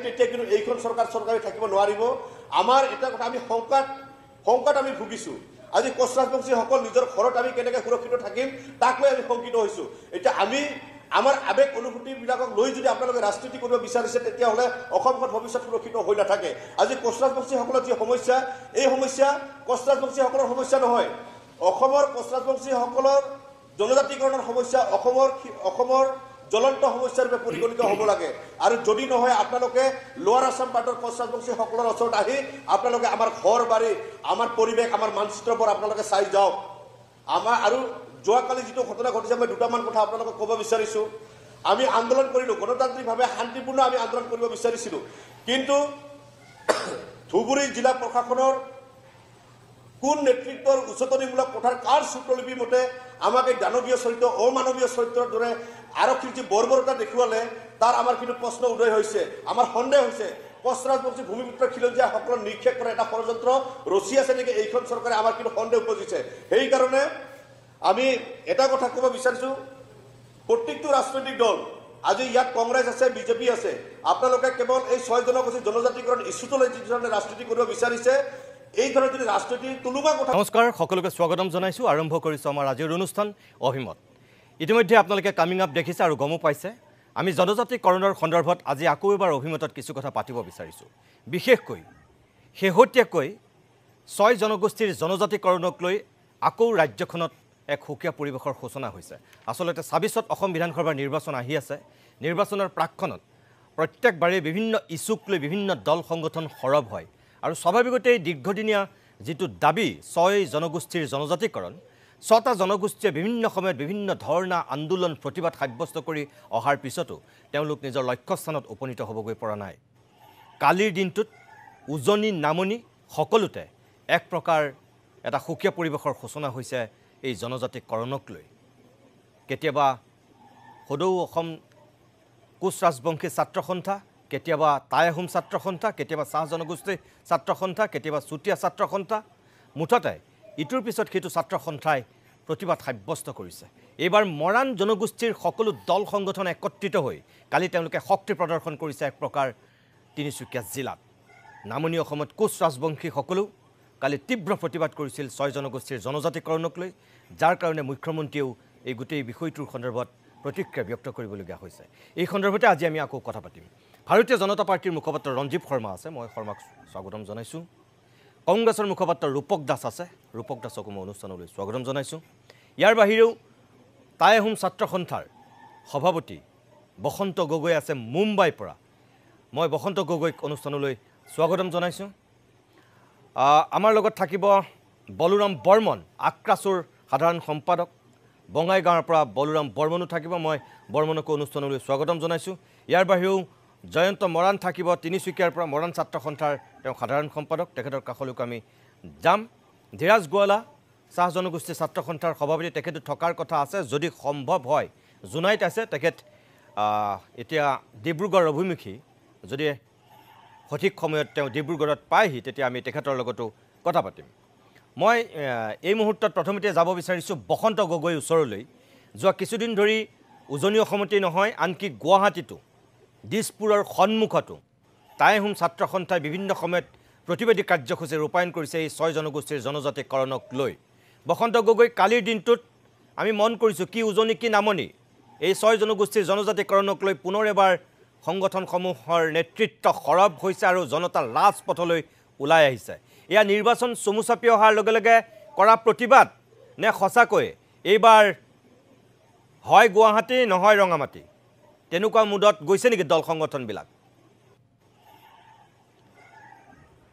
তেতিয়া কিন্তু এইখন চৰকাৰে থাকিব নোৱাৰিব। আমাৰ এটা কথা আমি সংকট আমি ভুগিছোঁ। আজি কোচ ৰাজবংশীসকল নিজৰ ঘৰত আমি কেনেকৈ সুৰক্ষিত থাকিম তাক লৈ আমি শংকিত হৈছোঁ। এতিয়া আমি আমাৰ আৱেগ অনুভূতিবিলাকক লৈ যদি আপোনালোকে ৰাজনীতি কৰিব বিচাৰিছে তেতিয়াহ'লে অসমখন ভৱিষ্যত সুৰক্ষিত হৈ নাথাকে। আজি কোচ ৰাজবংশীসকলৰ যি সমস্যা, এই সমস্যা কোচ ৰাজবংশীসকলৰ সমস্যা নহয়, অসমৰ কোচ ৰাজবংশীসকলৰ জনজাতিকৰণৰ সমস্যা, অসমৰ জ্বলন্ত সমস্যাৰ ৰূপে পৰিগণিত হ'ব লাগে। আৰু যদি নহয় আপোনালোকে লোৱাৰ আছাম পাৰ্টৰ কোচ ৰাজবংশীসকলৰ ওচৰত আহি আপোনালোকে আমাৰ ঘৰ বাৰী, আমাৰ পৰিৱেশ, আমাৰ মানচিত্ৰবোৰ আপোনালোকে চাই যাওক। আমাৰ আৰু যোৱাকালি যিটো ঘটনা ঘটিছে মই দুটামান কথা আপোনালোকক ক'ব বিচাৰিছোঁ। আমি আন্দোলন কৰিলোঁ, গণতান্ত্ৰিকভাৱে শান্তিপূৰ্ণ আমি আন্দোলন কৰিব বিচাৰিছিলোঁ, কিন্তু ধুবুৰী জিলা প্ৰশাসনৰ কোন নেতৃত্বৰ উচতনিমূলক কথাৰ কাৰ সূত্ৰলিপি মতে আমাক এই দানৱীয় চৰিত্ৰ, অমানৱীয় চৰিত্ৰৰ দৰে আৰক্ষীৰ যি বৰ্বৰতা দেখুৱালে তাৰ আমাৰ কিন্তু প্ৰশ্ন উদয় হৈছে, আমাৰ সন্দেহ হৈছে। কোচ ৰাজবংশী ভূমিপুত্ৰ খিলঞ্জীয়াসকলক নিক্ষেপ কৰা এটা ষড়যন্ত্ৰ ৰচি আছে নেকি এইখন চৰকাৰে, আমাৰ কিন্তু সন্দেহ উপজিছে। সেইকাৰণে আমি এটা কথা ক'ব বিচাৰিছোঁ, প্ৰত্যেকটো ৰাজনৈতিক দল, আজি ইয়াত কংগ্ৰেছ আছে, বিজেপি আছে, আপোনালোকে কেৱল এই 6 জনগোষ্ঠী জনজাতিকৰণ ইছ্যুটো লৈ যিধৰণে ৰাজনীতি কৰিব বিচাৰিছে, এই ধৰণে যদি ৰাজনীতি তুলুঙা কথা। নমস্কাৰ, সকলোকে স্বাগতম জনাইছোঁ। আৰম্ভ কৰিছোঁ আমাৰ আজিৰ অনুষ্ঠান অভিমত। ইতিমধ্যে আপোনালোকে কামিং আপ দেখিছে আৰু গমো পাইছে, আমি জনজাতিকৰণৰ সন্দৰ্ভত আজি আকৌ এবাৰ অভিমতত কিছু কথা পাতিব বিচাৰিছোঁ। বিশেষকৈ শেহতীয়াকৈ 6 জনগোষ্ঠীৰ জনজাতিকৰণক লৈ আকৌ ৰাজ্যখনত এক সুকীয়া পৰিৱেশৰ সূচনা হৈছে। আচলতে 26ত অসম বিধানসভাৰ নিৰ্বাচন আহি আছে। নিৰ্বাচনৰ প্ৰাকক্ষণত প্ৰত্যেকবাৰে বিভিন্ন ইছ্যুক লৈ বিভিন্ন দল সংগঠন সৰব হয় আৰু স্বাভাৱিকতেই দীৰ্ঘদিনীয়া যিটো দাবী 6 জনগোষ্ঠীৰ জনজাতিকৰণ, 6টা জনগোষ্ঠীয়ে বিভিন্ন সময়ত বিভিন্ন ধৰ্ণা, আন্দোলন, প্ৰতিবাদ সাব্যস্ত কৰি অহাৰ পিছতো তেওঁলোক নিজৰ লক্ষ্যস্থানত উপনীত হ'বগৈ পৰা নাই। কালিৰ দিনটোত উজনি নামনি সকলোতে এক প্ৰকাৰ এটা সুকীয়া পৰিৱেশৰ সূচনা হৈছে এই জনজাতিকৰণক লৈ। কেতিয়াবা সদৌ অসম কোচ ৰাজবংশী ছাত্ৰ সন্থা, কেতিয়াবা টাই আহোম ছাত্ৰ সন্থা, কেতিয়াবা চাহ জনগোষ্ঠী ছাত্ৰ সন্থা, কেতিয়াবা চুতীয়া ছাত্ৰ সন্থা, মুঠতে ইটোৰ পিছত সেইটো ছাত্ৰ সন্থাই প্ৰতিবাদ সাব্যস্ত কৰিছে। এইবাৰ মৰাণ জনগোষ্ঠীৰ সকলো দল সংগঠন একত্ৰিত হৈ কালি তেওঁলোকে শক্তি প্ৰদৰ্শন কৰিছে এক প্ৰকাৰ তিনিচুকীয়া জিলাত। নামনি অসমত কোচ ৰাজবংশীসকলেও কালি তীব্ৰ প্ৰতিবাদ কৰিছিল 6 জনগোষ্ঠীৰ জনজাতিকৰণক লৈ, যাৰ কাৰণে মুখ্যমন্ত্ৰীয়েও এই গোটেই বিষয়টোৰ সন্দৰ্ভত প্ৰতিক্ৰিয়া ব্যক্ত কৰিবলগীয়া হৈছে। এই সন্দৰ্ভতে আজি আমি আকৌ কথা পাতিম। ভাৰতীয় জনতা পাৰ্টিৰ মুখপাত্ৰ ৰঞ্জীৱ শৰ্মা আছে, মই শৰ্মাক স্বাগতম জনাইছোঁ। কংগ্ৰেছৰ মুখপাত্ৰ ৰূপক দাস আছে, ৰূপক দাসকো মই অনুষ্ঠানলৈ স্বাগতম জনাইছোঁ। ইয়াৰ বাহিৰেও টাই আহোম ছাত্ৰ সন্থাৰ সভাপতি বসন্ত গগৈ আছে মুম্বাইৰ পৰা, মই বসন্ত গগৈক অনুষ্ঠানলৈ স্বাগতম জনাইছোঁ। আমাৰ লগত থাকিব বলোৰাম বৰ্মন, আক্ৰাছুৰ সাধাৰণ সম্পাদক, বঙাইগাঁৱৰ পৰা বলোৰাম বৰ্মনো থাকিব, মই বৰ্মনকো অনুষ্ঠানলৈ স্বাগতম জনাইছোঁ। ইয়াৰ বাহিৰেও জয়ন্ত মৰাণ থাকিব, তিনিচুকীয়াৰ পৰা মৰাণ ছাত্ৰ সন্থাৰ তেওঁ সাধাৰণ সম্পাদক, তেখেতৰ কাষলৈকে আমি যাম। ধীৰাজ গোৱালা চাহ জনগোষ্ঠী ছাত্ৰ সন্থাৰ সভাপতি, তেখেতো থকাৰ কথা আছে যদি সম্ভৱ হয়। জোনাইত আছে তেখেত, এতিয়া ডিব্ৰুগড় অভিমুখী, যদি সঠিক সময়ত তেওঁ ডিব্ৰুগড়ত পায়হি তেতিয়া আমি তেখেতৰ লগতো কথা পাতিম। মই এই মুহূৰ্তত প্ৰথমতে যাব বিচাৰিছোঁ বসন্ত গগৈৰ ওচৰলৈ। যোৱা কিছুদিন ধৰি উজনি অসমতেই নহয়, আনকি গুৱাহাটীতো দিছপুৰৰ সন্মুখতো টাই আহোম ছাত্ৰ সন্থাই বিভিন্ন সময়ত প্ৰতিবাদী কাৰ্যসূচী ৰূপায়ণ কৰিছে এই 6 জনগোষ্ঠীৰ জনজাতিকৰণক লৈ। বসন্ত গগৈ, কালিৰ দিনটোত আমি মন কৰিছোঁ কি উজনি কি নামনি, এই 6 জনগোষ্ঠীৰ জনজাতিকৰণক লৈ পুনৰ এবাৰ সংগঠনসমূহৰ নেতৃত্ব সৰব হৈছে আৰু জনতা ৰাজপথলৈ ওলাই আহিছে। এয়া নিৰ্বাচন চমু চাপি অহাৰ লগে লগে কৰা প্ৰতিবাদ নে সঁচাকৈ এইবাৰ হয় গুৱাহাটী নহয় ৰঙামাটি, তেনেকুৱা মুডত গৈছে নেকি দল সংগঠনবিলাক?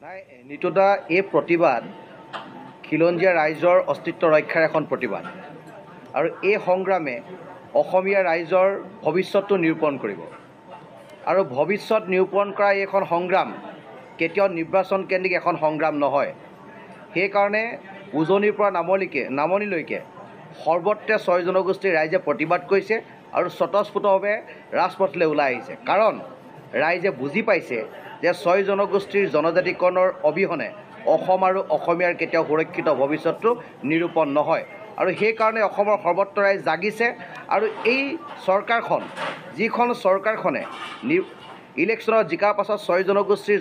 নাই নিতদা, এই প্ৰতিবাদ খিলঞ্জীয়া ৰাইজৰ অস্তিত্ব ৰক্ষাৰ এখন প্ৰতিবাদ আৰু এই সংগ্ৰামে অসমীয়া ৰাইজৰ ভৱিষ্যতটো নিৰূপণ কৰিব আৰু ভৱিষ্যত নিৰূপণ কৰা এইখন সংগ্ৰাম কেতিয়াও নিৰ্বাচন কেন্দ্ৰিক এখন সংগ্ৰাম নহয়। সেইকাৰণে উজনিৰ পৰা নামনিলৈকে সৰ্বত্ৰে 6 জনগোষ্ঠীৰ ৰাইজে প্ৰতিবাদ কৰিছে আৰু স্বতঃস্ফূৰ্তভাৱে ৰাজপথলৈ ওলাই আহিছে। কাৰণ ৰাইজে বুজি পাইছে যে 6 জনগোষ্ঠীৰ জনজাতিকৰণৰ অবিহনে অসম আৰু অসমীয়াৰ কেতিয়াও সুৰক্ষিত ভৱিষ্যতটো নিৰূপণ নহয়। আৰু সেইকাৰণে অসমৰ সৰ্বত্ৰ ৰাইজ জাগিছে আৰু এই চৰকাৰখন, যিখন চৰকাৰখনে ইলেকশ্যনত জিকাৰ পাছত 6 জনগোষ্ঠীৰ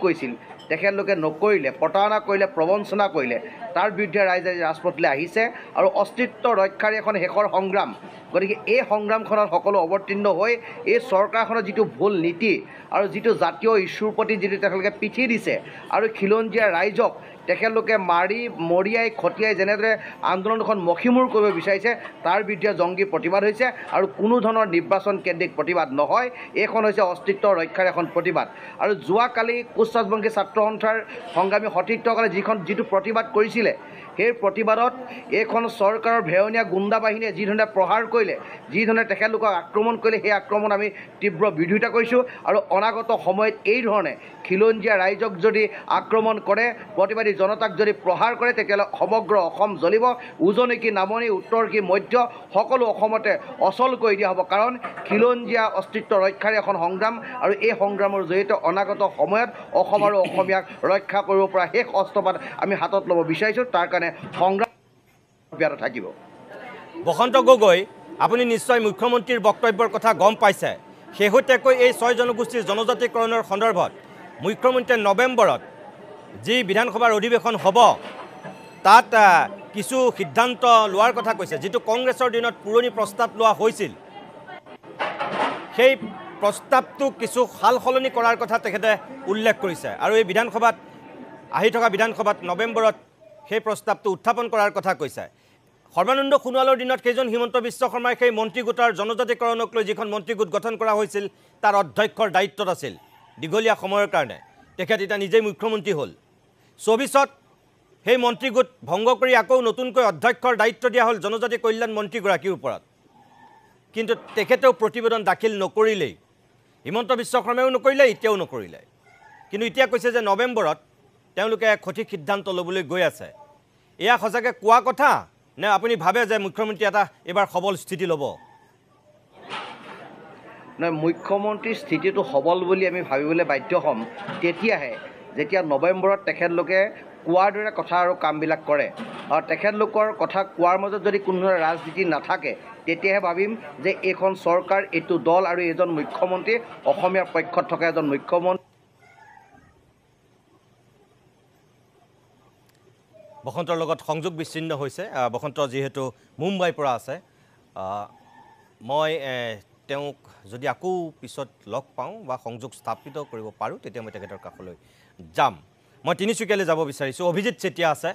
কৈছিল তেখেতলোকে নকৰিলে, প্ৰতাৰণা কৰিলে, প্ৰবঞ্চনা কৰিলে, তাৰ বিৰুদ্ধে ৰাইজে ৰাজপথলৈ আহিছে আৰু অস্তিত্ব ৰক্ষাৰ এখন শেষৰ সংগ্ৰাম। গতিকে এই সংগ্ৰামখনত সকলো অৱতীৰ্ণ হৈ এই চৰকাৰখনৰ যিটো ভুল নীতি আৰু যিটো জাতীয় ইছ্যুৰ প্ৰতি যিটো তেখেতলোকে পিঠি দিছে আৰু খিলঞ্জীয়া ৰাইজক তেখেতলোকে মৰিয়াই খটিয়াই যেনেদৰে আন্দোলনখন মষিমূৰ কৰিব বিচাৰিছে তাৰ বিৰুদ্ধে জংগী প্ৰতিবাদ হৈছে আৰু কোনো ধৰণৰ নিৰ্বাচন কেন্দ্ৰিক প্ৰতিবাদ নহয়। এইখন হৈছে অস্তিত্ব ৰক্ষাৰ এখন প্ৰতিবাদ। আৰু যোৱাকালি কোচ ৰাজবংশী ছাত্ৰ সন্থাৰ সংগ্ৰামী সতীৰ্থসকলে যিটো প্ৰতিবাদ কৰিছিলে সেই প্ৰতিবাদত এইখন চৰকাৰৰ ভেৰনীয়া গুণ্ডা বাহিনীয়ে যিধৰণে প্ৰহাৰ কৰিলে, যিধৰণে তেখেতলোকক আক্ৰমণ কৰিলে, সেই আক্ৰমণ আমি তীব্ৰ বিৰোধিতা কৰিছোঁ। আৰু অনাগত সময়ত এই ধৰণে খিলঞ্জীয়া ৰাইজক যদি আক্ৰমণ কৰে, প্ৰতিবাদী জনতাক যদি প্ৰহাৰ কৰে, তেতিয়াহ'লে সমগ্ৰ অসম জ্বলিব। উজনি কি নামনি, উত্তৰ কি মধ্য, সকলো অসমতে অচল কৰি দিয়া হ'ব। কাৰণ খিলঞ্জীয়া অস্তিত্ব ৰক্ষাৰ এখন সংগ্ৰাম আৰু এই সংগ্ৰামৰ জৰিয়তে অনাগত সময়ত অসম আৰু অসমীয়াক ৰক্ষা কৰিব পৰা শেষ অস্ত্ৰপাত আমি হাতত ল'ব বিচাৰিছোঁ। তাৰ কাৰণে সংগ্ৰাম অব্যাহত থাকিব। বসন্ত গগৈ, আপুনি নিশ্চয় মুখ্যমন্ত্ৰীৰ বক্তব্যৰ কথা গম পাইছে। শেহতীয়াকৈ এই 6 জনগোষ্ঠীৰ জনজাতিকৰণৰ সন্দৰ্ভত মুখ্যমন্ত্ৰীয়ে নৱেম্বৰত যি বিধানসভাৰ অধিৱেশন হ'ব তাত কিছু সিদ্ধান্ত লোৱাৰ কথা কৈছে, যিটো কংগ্ৰেছৰ দিনত পুৰণি প্ৰস্তাৱ লোৱা হৈছিল। সেই প্ৰস্তাৱটো কিছু সাল সলনি কৰাৰ কথা তেখেতে উল্লেখ কৰিছে আৰু এই বিধানসভাত আহি থকা বিধানসভাত নৱেম্বৰত সেই প্ৰস্তাৱটো উত্থাপন কৰাৰ কথা কৈছে। সৰ্বানন্দ সোণোৱালৰ দিনত সেইজন হিমন্ত বিশ্ব শৰ্মাই সেই মন্ত্ৰীগোটৰ জনজাতিকৰণক লৈ যিখন মন্ত্ৰীগোট গঠন কৰা হৈছিল তাৰ অধ্যক্ষৰ দায়িত্বত আছিল দীঘলীয়া সময়ৰ কাৰণে। তেখেত এতিয়া নিজেই মুখ্যমন্ত্ৰী হ'ল। 24ত সেই মন্ত্ৰীগোট ভংগ কৰি আকৌ নতুনকৈ অধ্যক্ষৰ দায়িত্ব দিয়া হ'ল জনজাতি কল্যাণ মন্ত্ৰীগৰাকীৰ ওপৰত। কিন্তু তেখেতেও প্ৰতিবেদন দাখিল নকৰিলেই, হিমন্ত বিশ্ব শৰ্মায়ো নকৰিলে, এতিয়াও নকৰিলে। কিন্তু এতিয়া কৈছে যে নৱেম্বৰত তেওঁলোকে সঠিক সিদ্ধান্ত ল'বলৈ গৈ আছে। এয়া সঁচাকৈ কোৱা কথা নে আপুনি ভাবে যে মুখ্যমন্ত্ৰী এটা এইবাৰ সবল স্থিতি ল'ব? নহয়, মুখ্যমন্ত্ৰীৰ স্থিতিটো সবল বুলি আমি ভাবিবলৈ বাধ্য হ'ম তেতিয়াহে যেতিয়া নৱেম্বৰত তেখেতলোকে কোৱাৰ দৰে কথা আৰু কামবিলাক কৰে। আৰু তেখেতলোকৰ কথা কোৱাৰ মাজত যদি কোনো ধৰণৰ ৰাজনীতি নাথাকে তেতিয়াহে ভাবিম যে এইখন চৰকাৰ, এইটো দল আৰু এজন মুখ্যমন্ত্ৰী অসমীয়াৰ পক্ষত থকা এজন মুখ্যমন্ত্ৰী। বসন্তৰ লগত সংযোগ বিচ্ছিন্ন হৈছে। বসন্ত যিহেতু মুম্বাইৰ পৰা আছে, মই তেওঁক যদি আকৌ পিছত লগ পাওঁ বা সংযোগ স্থাপিত কৰিব পাৰোঁ তেতিয়া মই তেখেতৰ কাষলৈ যাম। মই তিনিচুকীয়ালৈ যাব বিচাৰিছোঁ। অভিজিত চেতিয়া আছে,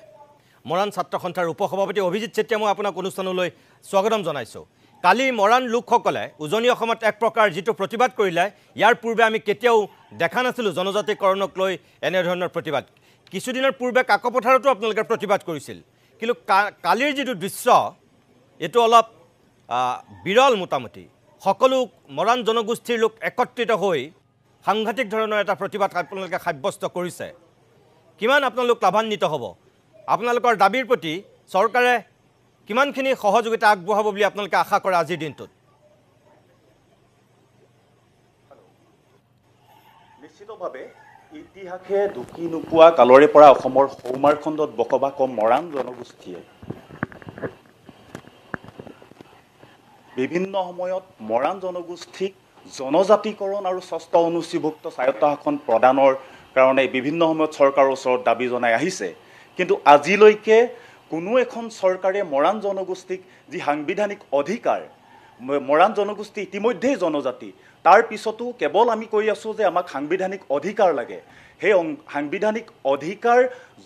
মৰাণ ছাত্ৰ সন্থাৰ উপসভাপতি। অভিজিত চেতিয়া, মই আপোনাক অনুষ্ঠানলৈ স্বাগতম জনাইছোঁ। কালি মৰাণ লোকসকলে উজনি অসমত এক প্ৰকাৰ যিটো প্ৰতিবাদ কৰিলে, ইয়াৰ পূৰ্বে আমি কেতিয়াও দেখা নাছিলোঁ জনজাতিকৰণক লৈ এনেধৰণৰ প্ৰতিবাদ। কিছুদিনৰ পূৰ্বে কাকপথাৰতো আপোনালোকে প্ৰতিবাদ কৰিছিল, কিন্তু কালিৰ যিটো দৃশ্য এইটো অলপ বিৰল। মোটামুটি সকলো মৰাণ জনগোষ্ঠীৰ লোক একত্ৰিত হৈ সাংঘাতিক ধৰণৰ এটা প্ৰতিবাদ আপোনালোকে সাব্যস্ত কৰিছে। কিমান আপোনালোক লাভান্বিত হ'ব? আপোনালোকৰ দাবীৰ প্ৰতি চৰকাৰে কিমানখিনি সহযোগিতা আগবঢ়াব বুলি আপোনালোকে আশা কৰে আজিৰ দিনটোত? নিশ্চিতভাৱে ইতিহাসে ঢুকি নোপোৱা কালৰে পৰা অসমৰ সৌমাৰখণ্ডত বসবাস কৰা মৰাণ জনগোষ্ঠীয়ে বিভিন্ন সময়ত মৰাণ জনগোষ্ঠীক জনজাতিকৰণ আৰু ষষ্ঠ অনুসূচীভুক্ত স্বায়ত্তশাসন প্ৰদানৰ কাৰণে বিভিন্ন সময়ত চৰকাৰৰ ওচৰত দাবী জনাই আহিছে। কিন্তু আজিলৈকে কোনো এখন চৰকাৰে মৰাণ জনগোষ্ঠীক যি সাংবিধানিক অধিকাৰ, মৰাণ জনগোষ্ঠী ইতিমধ্যেই জনজাতি, তাৰ পিছতো কেৱল আমি কৈ আছোঁ যে আমাক সাংবিধানিক অধিকাৰ লাগে। সেই সাংবিধানিক অধিকাৰ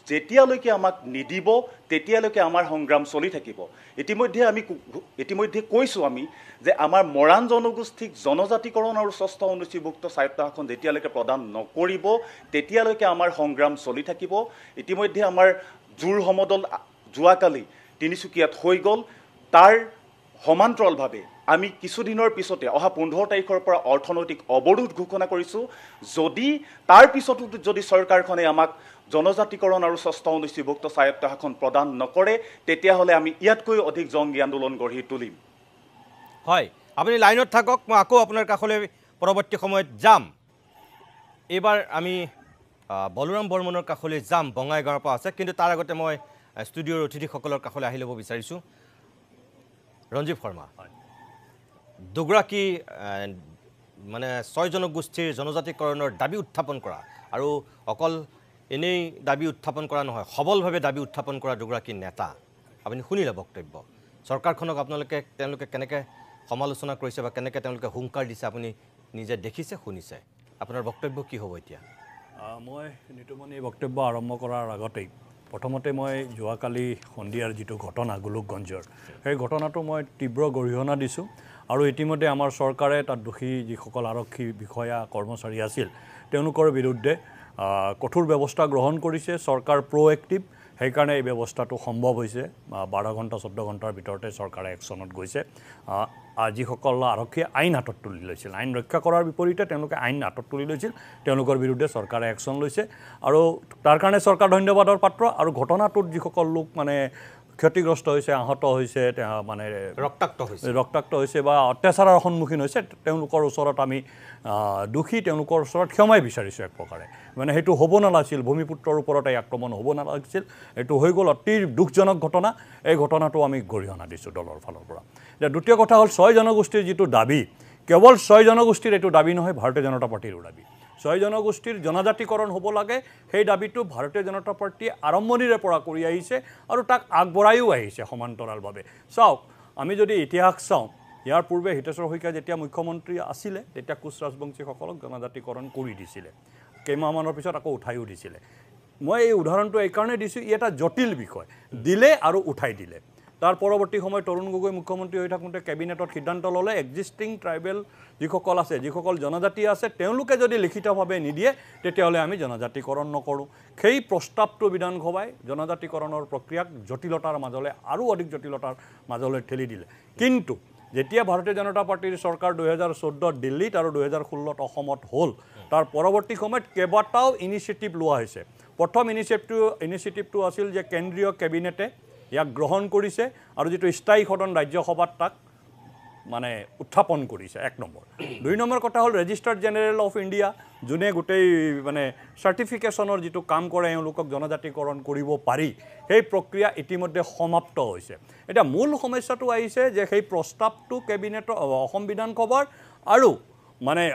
যেতিয়ালৈকে আমাক নিদিব তেতিয়ালৈকে আমাৰ সংগ্ৰাম চলি থাকিব। ইতিমধ্যে কৈছোঁ আমি যে আমাৰ মৰাণ জনগোষ্ঠীক জনজাতিকৰণ আৰু ষষ্ঠ অনুসূচীভুক্ত স্বায়ত্তশাসন যেতিয়ালৈকে প্ৰদান নকৰিব তেতিয়ালৈকে আমাৰ সংগ্ৰাম চলি থাকিব। ইতিমধ্যে আমাৰ জোৰ সমদল যোৱাকালি তিনিচুকীয়াত হৈ গ'ল। তাৰ সমান্তৰালভাৱে আমি কিছুদিনৰ পিছতে অহা 15 তাৰিখৰ পৰা অৰ্থনৈতিক অৱৰোধ ঘোষণা কৰিছোঁ। যদি তাৰ পিছতো যদি চৰকাৰখনে আমাক জনজাতিকৰণ আৰু ষষ্ঠ অনুসূচীভুক্ত স্বায়ত্তশাসন প্ৰদান নকৰে তেতিয়াহ'লে আমি ইয়াতকৈ অধিক জংগী আন্দোলন গঢ়ি তুলিম। হয়, আপুনি লাইনত থাকক, মই আকৌ আপোনাৰ কাষলৈ পৰৱৰ্তী সময়ত যাম। এইবাৰ আমি বলোৰাম বৰ্মনৰ কাষলৈ যাম, বঙাইগাঁৱৰ পৰা আছে। কিন্তু তাৰ আগতে মই ষ্টুডিঅ'ৰ অতিথিসকলৰ কাষলৈ আহি ল'ব বিচাৰিছোঁ। ৰঞ্জীৱ শৰ্মা, দুগৰাকী মানে 6 জনগোষ্ঠীৰ জনজাতিকৰণৰ দাবী উত্থাপন কৰা আৰু অকল এনেই দাবী উত্থাপন কৰা নহয় সবলভাৱে দাবী উত্থাপন কৰা দুগৰাকী নেতা আপুনি শুনিলে বক্তব্য চৰকাৰখনক তেওঁলোকে কেনেকৈ সমালোচনা কৰিছে বা কেনেকৈ তেওঁলোকে হুংকাৰ দিছে আপুনি নিজে দেখিছে শুনিছে আপোনাৰ বক্তব্য কি হ'ব এতিয়া মই নিতুমণি বক্তব্য আৰম্ভ কৰাৰ আগতেই প্ৰথমতে মই যোৱাকালি সন্ধিয়াৰ যিটো ঘটনা গোলোকগঞ্জৰ সেই ঘটনাটো মই তীব্ৰ গৰিহণা দিছোঁ আৰু ইতিমধ্যে আমাৰ চৰকাৰে তাত দোষী যিসকল আৰক্ষী বিষয়া কৰ্মচাৰী আছিল তেওঁলোকৰ বিৰুদ্ধে কঠোৰ ব্যৱস্থা গ্ৰহণ কৰিছে চৰকাৰ প্ৰ'এক্টিভ সেইকাৰণে এই ব্যৱস্থাটো সম্ভৱ হৈছে 12 ঘণ্টা 14 ঘণ্টাৰ ভিতৰতে চৰকাৰে একশ্যনত গৈছে যিসকল আৰক্ষীয়ে আইন হাতত তুলি লৈছিল আইন ৰক্ষা কৰাৰ বিপৰীতে তেওঁলোকে আইন হাতত তুলি লৈছিল তেওঁলোকৰ বিৰুদ্ধে চৰকাৰে একশ্যন লৈছে আৰু তাৰ কাৰণে চৰকাৰ ধন্যবাদৰ পাত্ৰ আৰু ঘটনাটোত যিসকল লোক মানে ক্ষতিগ্ৰস্ত হৈছে আহত হৈছে মানে ৰক্তাক্ত হৈছে বা অত্যাচাৰৰ সন্মুখীন হৈছে তেওঁলোকৰ ওচৰত আমি দুখী তেওঁলোকৰ ওচৰত ক্ষমাই বিচাৰিছোঁ এক প্ৰকাৰে মানে সেইটো হ'ব নালাগিছিল ভূমিপুত্ৰৰ ওপৰত এই আক্ৰমণ হ'ব নালাগিছিল এইটো হৈ গ'ল অতি দুখজনক ঘটনা এই ঘটনাটো আমি গৰিহণা দিছোঁ দলৰ ফালৰ পৰা এতিয়া দ্বিতীয় কথা হ'ল 6 জনগোষ্ঠীৰ যিটো দাবী কেৱল 6 জনগোষ্ঠীৰ এইটো দাবী নহয় ভাৰতীয় জনতা পাৰ্টিৰো দাবী 6 জনগোষ্ঠীৰ জনজাতিকৰণ হ'ব লাগে সেই দাবীটো ভাৰতীয় জনতা পাৰ্টীয়ে আৰম্ভণিৰে পৰা কৰি আহিছে আৰু তাক আগবঢ়াইও আহিছে সমান্তৰালভাৱে চাওক আমি যদি ইতিহাস চাওঁ ইয়াৰ পূৰ্বে হিতেশ্বৰ শইকীয়া যেতিয়া মুখ্যমন্ত্ৰী আছিলে তেতিয়া কোচ ৰাজবংশীসকলক জনজাতিকৰণ কৰি দিছিলে কেইমাহমানৰ পিছত আকৌ উঠাইও দিছিলে মই এই উদাহৰণটো এইকাৰণে দিছোঁ ই এটা জটিল বিষয় দিলে আৰু উঠাই দিলে তাৰ পৰৱৰ্তী সময়ত তৰুণ গগৈ মুখ্যমন্ত্ৰী হৈ থাকোঁতে কেবিনেটত সিদ্ধান্ত ল'লে এক্সিষ্টিং ট্ৰাইবেল যিসকল আছে যিসকল জনজাতি আছে তেওঁলোকে যদি লিখিতভাৱে নিদিয়ে তেতিয়াহ'লে আমি জনজাতিকৰণ নকৰোঁ সেই প্ৰস্তাৱটো বিধানসভাই জনজাতিকৰণৰ প্ৰক্ৰিয়াক জটিলতাৰ মাজলৈ আৰু অধিক জটিলতাৰ মাজলৈ ঠেলি দিলে কিন্তু যেতিয়া ভাৰতীয় জনতা পাৰ্টিৰ চৰকাৰ 2014 দিল্লীত আৰু 2016 অসমত হ'ল তাৰ পৰৱৰ্তী সময়ত কেইবাটাও ইনিচিয়েটিভ লোৱা হৈছে প্ৰথম ইনিচিয়েটিভটো আছিল যে কেন্দ্ৰীয় কেবিনেটে ইয়াক গ্ৰহণ কৰিছে আৰু যিটো স্থায়ী সদন ৰাজ্যসভাত তাক মানে উত্থাপন কৰিছে 1 নম্বৰ 2 নম্বৰ কথা হ'ল ৰেজিষ্টাৰ্ড জেনেৰেল অফ ইণ্ডিয়া যোনে গোটেই মানে চাৰ্টিফিকেশ্যনৰ যিটো কাম কৰে এওঁলোকক জনজাতিকৰণ কৰিব পাৰি সেই প্ৰক্ৰিয়া ইতিমধ্যে সমাপ্ত হৈছে এটা মূল সমস্যাটো আহিছে যে সেই প্ৰস্তাৱটো কেবিনেটৰ অসম বিধানসভাৰ আৰু মানে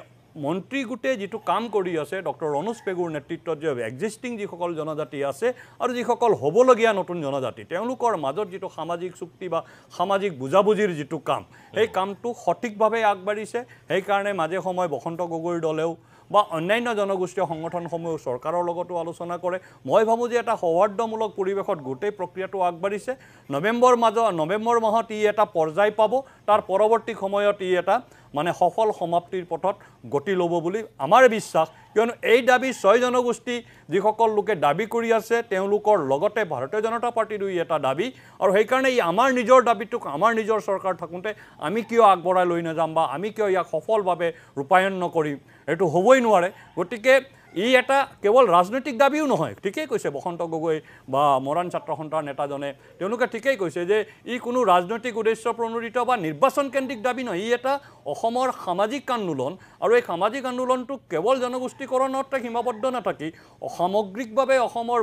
মন্ত্ৰী গোটে যিটো কাম কৰি আছে ডক্টৰ ৰণোজ পেগুৰ নেতৃত্বত যে এক্সিষ্টিং যিসকল জনজাতি আছে আৰু যিসকল হ'বলগীয়া নতুন জনজাতি তেওঁলোকৰ মাজত যিটো সামাজিক চুক্তি বা সামাজিক বুজাবুজিৰ যিটো কাম সেই কামটো সঠিকভাৱে আগবাঢ়িছে সেইকাৰণে মাজে সময় বসন্ত গগৈৰ দলেও বা অন্যান্য জনগোষ্ঠীয় সংগঠনসমূহ চৰকাৰৰ লগতো আলোচনা কৰে মই ভাবোঁ যে এটা সৌহাৰ্দ্যমূলক পৰিৱেশত গোটেই প্ৰক্ৰিয়াটো আগবাঢ়িছে নৱেম্বৰ মাহত ই এটা পৰ্যায় পাব তাৰ পৰৱৰ্তী সময়ত ই এটা মানে সফল সমাপ্তিৰ পথত গতি ল'ব বুলি আমাৰ বিশ্বাস কিয়নো এই দাবী 6 জনগোষ্ঠী যিসকল লোকে দাবী কৰি আছে তেওঁলোকৰ লগতে ভাৰতীয় জনতা পাৰ্টিৰো এটা দাবী আৰু সেইকাৰণে ই আমাৰ নিজৰ দাবীটোক আমাৰ নিজৰ চৰকাৰ থাকোঁতে আমি কিয় আগবঢ়াই লৈ নাযাম বা আমি কিয় ইয়াক সফলভাৱে ৰূপায়ণ নকৰিম এইটো হ'বই নোৱাৰে গতিকে ই এটা কেৱল ৰাজনৈতিক দাবীও নহয় ঠিকেই কৈছে বসন্ত গগৈ বা মৰাণ ছাত্ৰ সন্থাৰ নেতাজনে তেওঁলোকে ঠিকেই কৈছে যে ই কোনো ৰাজনৈতিক উদ্দেশ্য প্ৰণোদিত বা নিৰ্বাচন কেন্দ্ৰিক দাবী নহয় ই এটা অসমৰ সামাজিক আন্দোলন আৰু এই সামাজিক আন্দোলনটো কেৱল জনগোষ্ঠীকৰণতে সীমাবদ্ধ নাথাকি সামগ্ৰিকভাৱে অসমৰ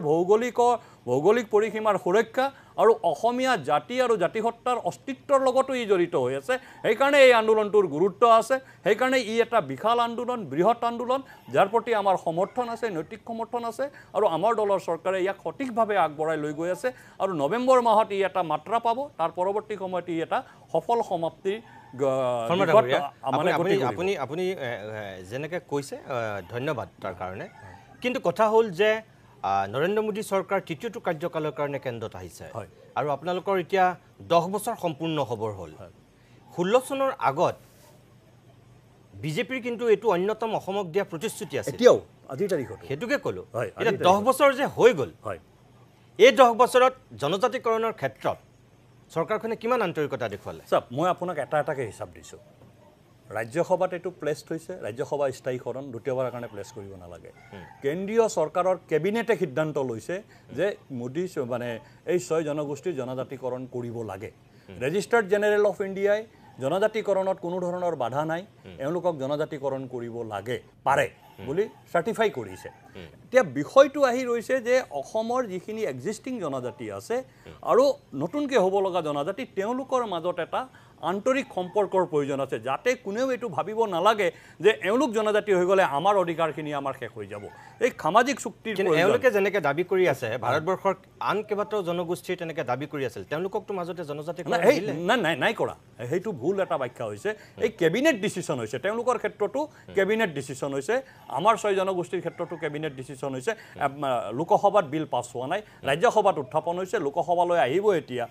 ভৌগোলিক পৰিসীমাৰ সুৰক্ষা আৰু অসমীয়া জাতি আৰু জাতিসত্তাৰ অস্তিত্বৰ লগতো ই জড়িত হৈ আছে সেইকাৰণে এই আন্দোলনটোৰ গুৰুত্ব আছে সেইকাৰণে ই এটা বিশাল আন্দোলন বৃহৎ আন্দোলন যাৰ প্ৰতি আমাৰ সমৰ্থন আছে নৈতিক সমৰ্থন আছে আৰু আমাৰ দলৰ চৰকাৰে ইয়াক সঠিকভাৱে আগবঢ়াই লৈ গৈ আছে আৰু নৱেম্বৰ মাহত ই এটা মাত্ৰা পাব তাৰ পৰৱৰ্তী সময়ত ই এটা সফল সমাপ্তিৰ আপুনি যেনেকৈ কৈছে ধন্যবাদ তাৰ কাৰণে কিন্তু কথা হ'ল যে নৰেন্দ্ৰ মোদী চৰকাৰ তৃতীয়টো কাৰ্যকালৰ কাৰণে কেন্দ্ৰত আহিছে আৰু আপোনালোকৰ এতিয়া 10 বছৰ সম্পূৰ্ণ হ'বৰ হ'ল 16 চনৰ আগত বিজেপিৰ কিন্তু এইটো অন্যতম অসমক দিয়া প্ৰতিশ্ৰুতি আছে এতিয়াও আজিৰ তাৰিখত সেইটোকে ক'লোঁ এতিয়া 10 বছৰ যে হৈ গ'ল এই 10 বছৰত জনজাতিকৰণৰ ক্ষেত্ৰত চৰকাৰখনে কিমান আন্তৰিকতা দেখুৱালে চাওক মই আপোনাক এটাকৈ হিচাপ দিছোঁ ৰাজ্যসভাত এইটো প্লেচ হৈছে ৰাজ্যসভা স্থায়ী সদন দ্বিতীয়বাৰৰ কাৰণে প্লেচ কৰিব নালাগে কেন্দ্ৰীয় চৰকাৰৰ কেবিনেটে সিদ্ধান্ত লৈছে যে মোদী মানে এই 6 জনগোষ্ঠীৰ জনজাতিকৰণ কৰিব লাগে ৰেজিষ্টাৰ্ড জেনেৰেল অফ ইণ্ডিয়াই জনজাতিকৰণত কোনো ধৰণৰ বাধা নাই এওঁলোকক জনজাতিকৰণ কৰিব লাগে পাৰে বুলি চাৰ্টিফাই কৰিছে এতিয়া বিষয়টো আহি ৰৈছে যে অসমৰ যিখিনি এক্সিষ্টিং জনজাতি আছে আৰু নতুনকৈ হ'ব লগা জনজাতি তেওঁলোকৰ মাজত এটা আন্তৰিক সম্পৰ্কৰ প্ৰয়োজন আছে যাতে কোনেও এইটো ভাবিব নালাগে যে এওঁলোক জনজাতি হৈ গ'লে আমাৰ অধিকাৰখিনি আমাৰ শেষ হৈ যাব এই সামাজিক চুক্তিৰ এওঁলোকে যেনেকৈ দাবী কৰি আছে ভাৰতবৰ্ষৰ আন কেইবাটাও জনগোষ্ঠীৰ তেনেকৈ দাবী কৰি আছিল তেওঁলোকতো মাজতে জনজাতি নাই কৰা সেইটো ভুল এটা ব্যাখ্যা হৈছে এই কেবিনেট ডিচিশ্যন হৈছে তেওঁলোকৰ ক্ষেত্ৰতো কেবিনেট ডিচিশ্যন হৈছে আমাৰ 6 জনগোষ্ঠীৰ ক্ষেত্ৰতো কেবিনেট ডিচিশ্যন হৈছে লোকসভাত বিল পাছ হোৱা নাই ৰাজ্যসভাত উত্থাপন হৈছে লোকসভালৈ আহিব এতিয়া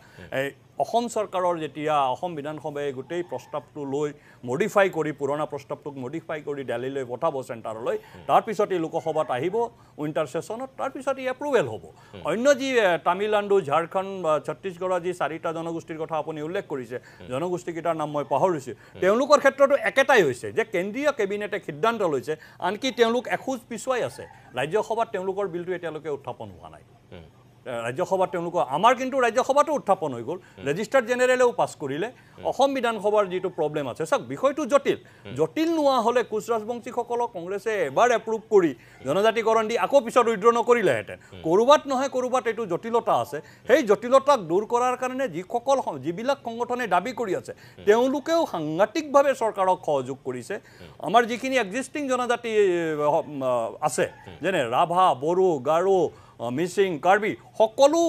অসম চৰকাৰৰ যেতিয়া অসম বিধানসভাই গোটেই প্ৰস্তাৱটো লৈ মডিফাই কৰি পুৰণা প্ৰস্তাৱটোক মডিফাই কৰি দিল্লীলৈ পঠাব চেণ্টাৰলৈ তাৰপিছত এই লোকসভাত আহিব উইণ্টাৰ ছেছনত তাৰপিছত ই এপ্ৰুভেল হ'ব অন্য যি তামিলনাডু ঝাৰখণ্ড ছত্তীশগড়ৰ যি 4টা জনগোষ্ঠীৰ কথা আপুনি উল্লেখ কৰিছে জনগোষ্ঠীকেইটাৰ নাম মই পাহৰিছোঁ তেওঁলোকৰ ক্ষেত্ৰতো একেটাই হৈছে যে কেন্দ্ৰীয় কেবিনেটে সিদ্ধান্ত লৈছে আনকি তেওঁলোক এখোজ পিছুৱাই আছে ৰাজ্যসভাত তেওঁলোকৰ বিলটো এতিয়ালৈকে উত্থাপন হোৱা নাই ৰাজ্যসভাত তেওঁলোকৰ আমাৰ কিন্তু ৰাজ্যসভাতো উত্থাপন হৈ গ'ল ৰেজিষ্টাৰ্ড জেনেৰেলেও পাছ কৰিলে অসম বিধানসভাৰ যিটো প্ৰব্লেম আছে চাওক বিষয়টো জটিল নোহোৱা হ'লে কোচ ৰাজবংশীসকলক কংগ্ৰেছে এবাৰ এপ্ৰুভ কৰি জনজাতিকৰণ দি আকৌ পিছত উইড্ৰ নকৰিলেহেঁতেন ক'ৰবাত নহয় ক'ৰবাত এইটো জটিলতা আছে সেই জটিলতাক দূৰ কৰাৰ কাৰণে যিবিলাক সংগঠনে দাবী কৰি আছে তেওঁলোকেও সাংঘাতিকভাৱে চৰকাৰক সহযোগ কৰিছে আমাৰ যিখিনি এক্সিষ্টিং জনজাতি আছে যেনে ৰাভা বড়ো গাৰো মিচিং কাৰ্বি সকলো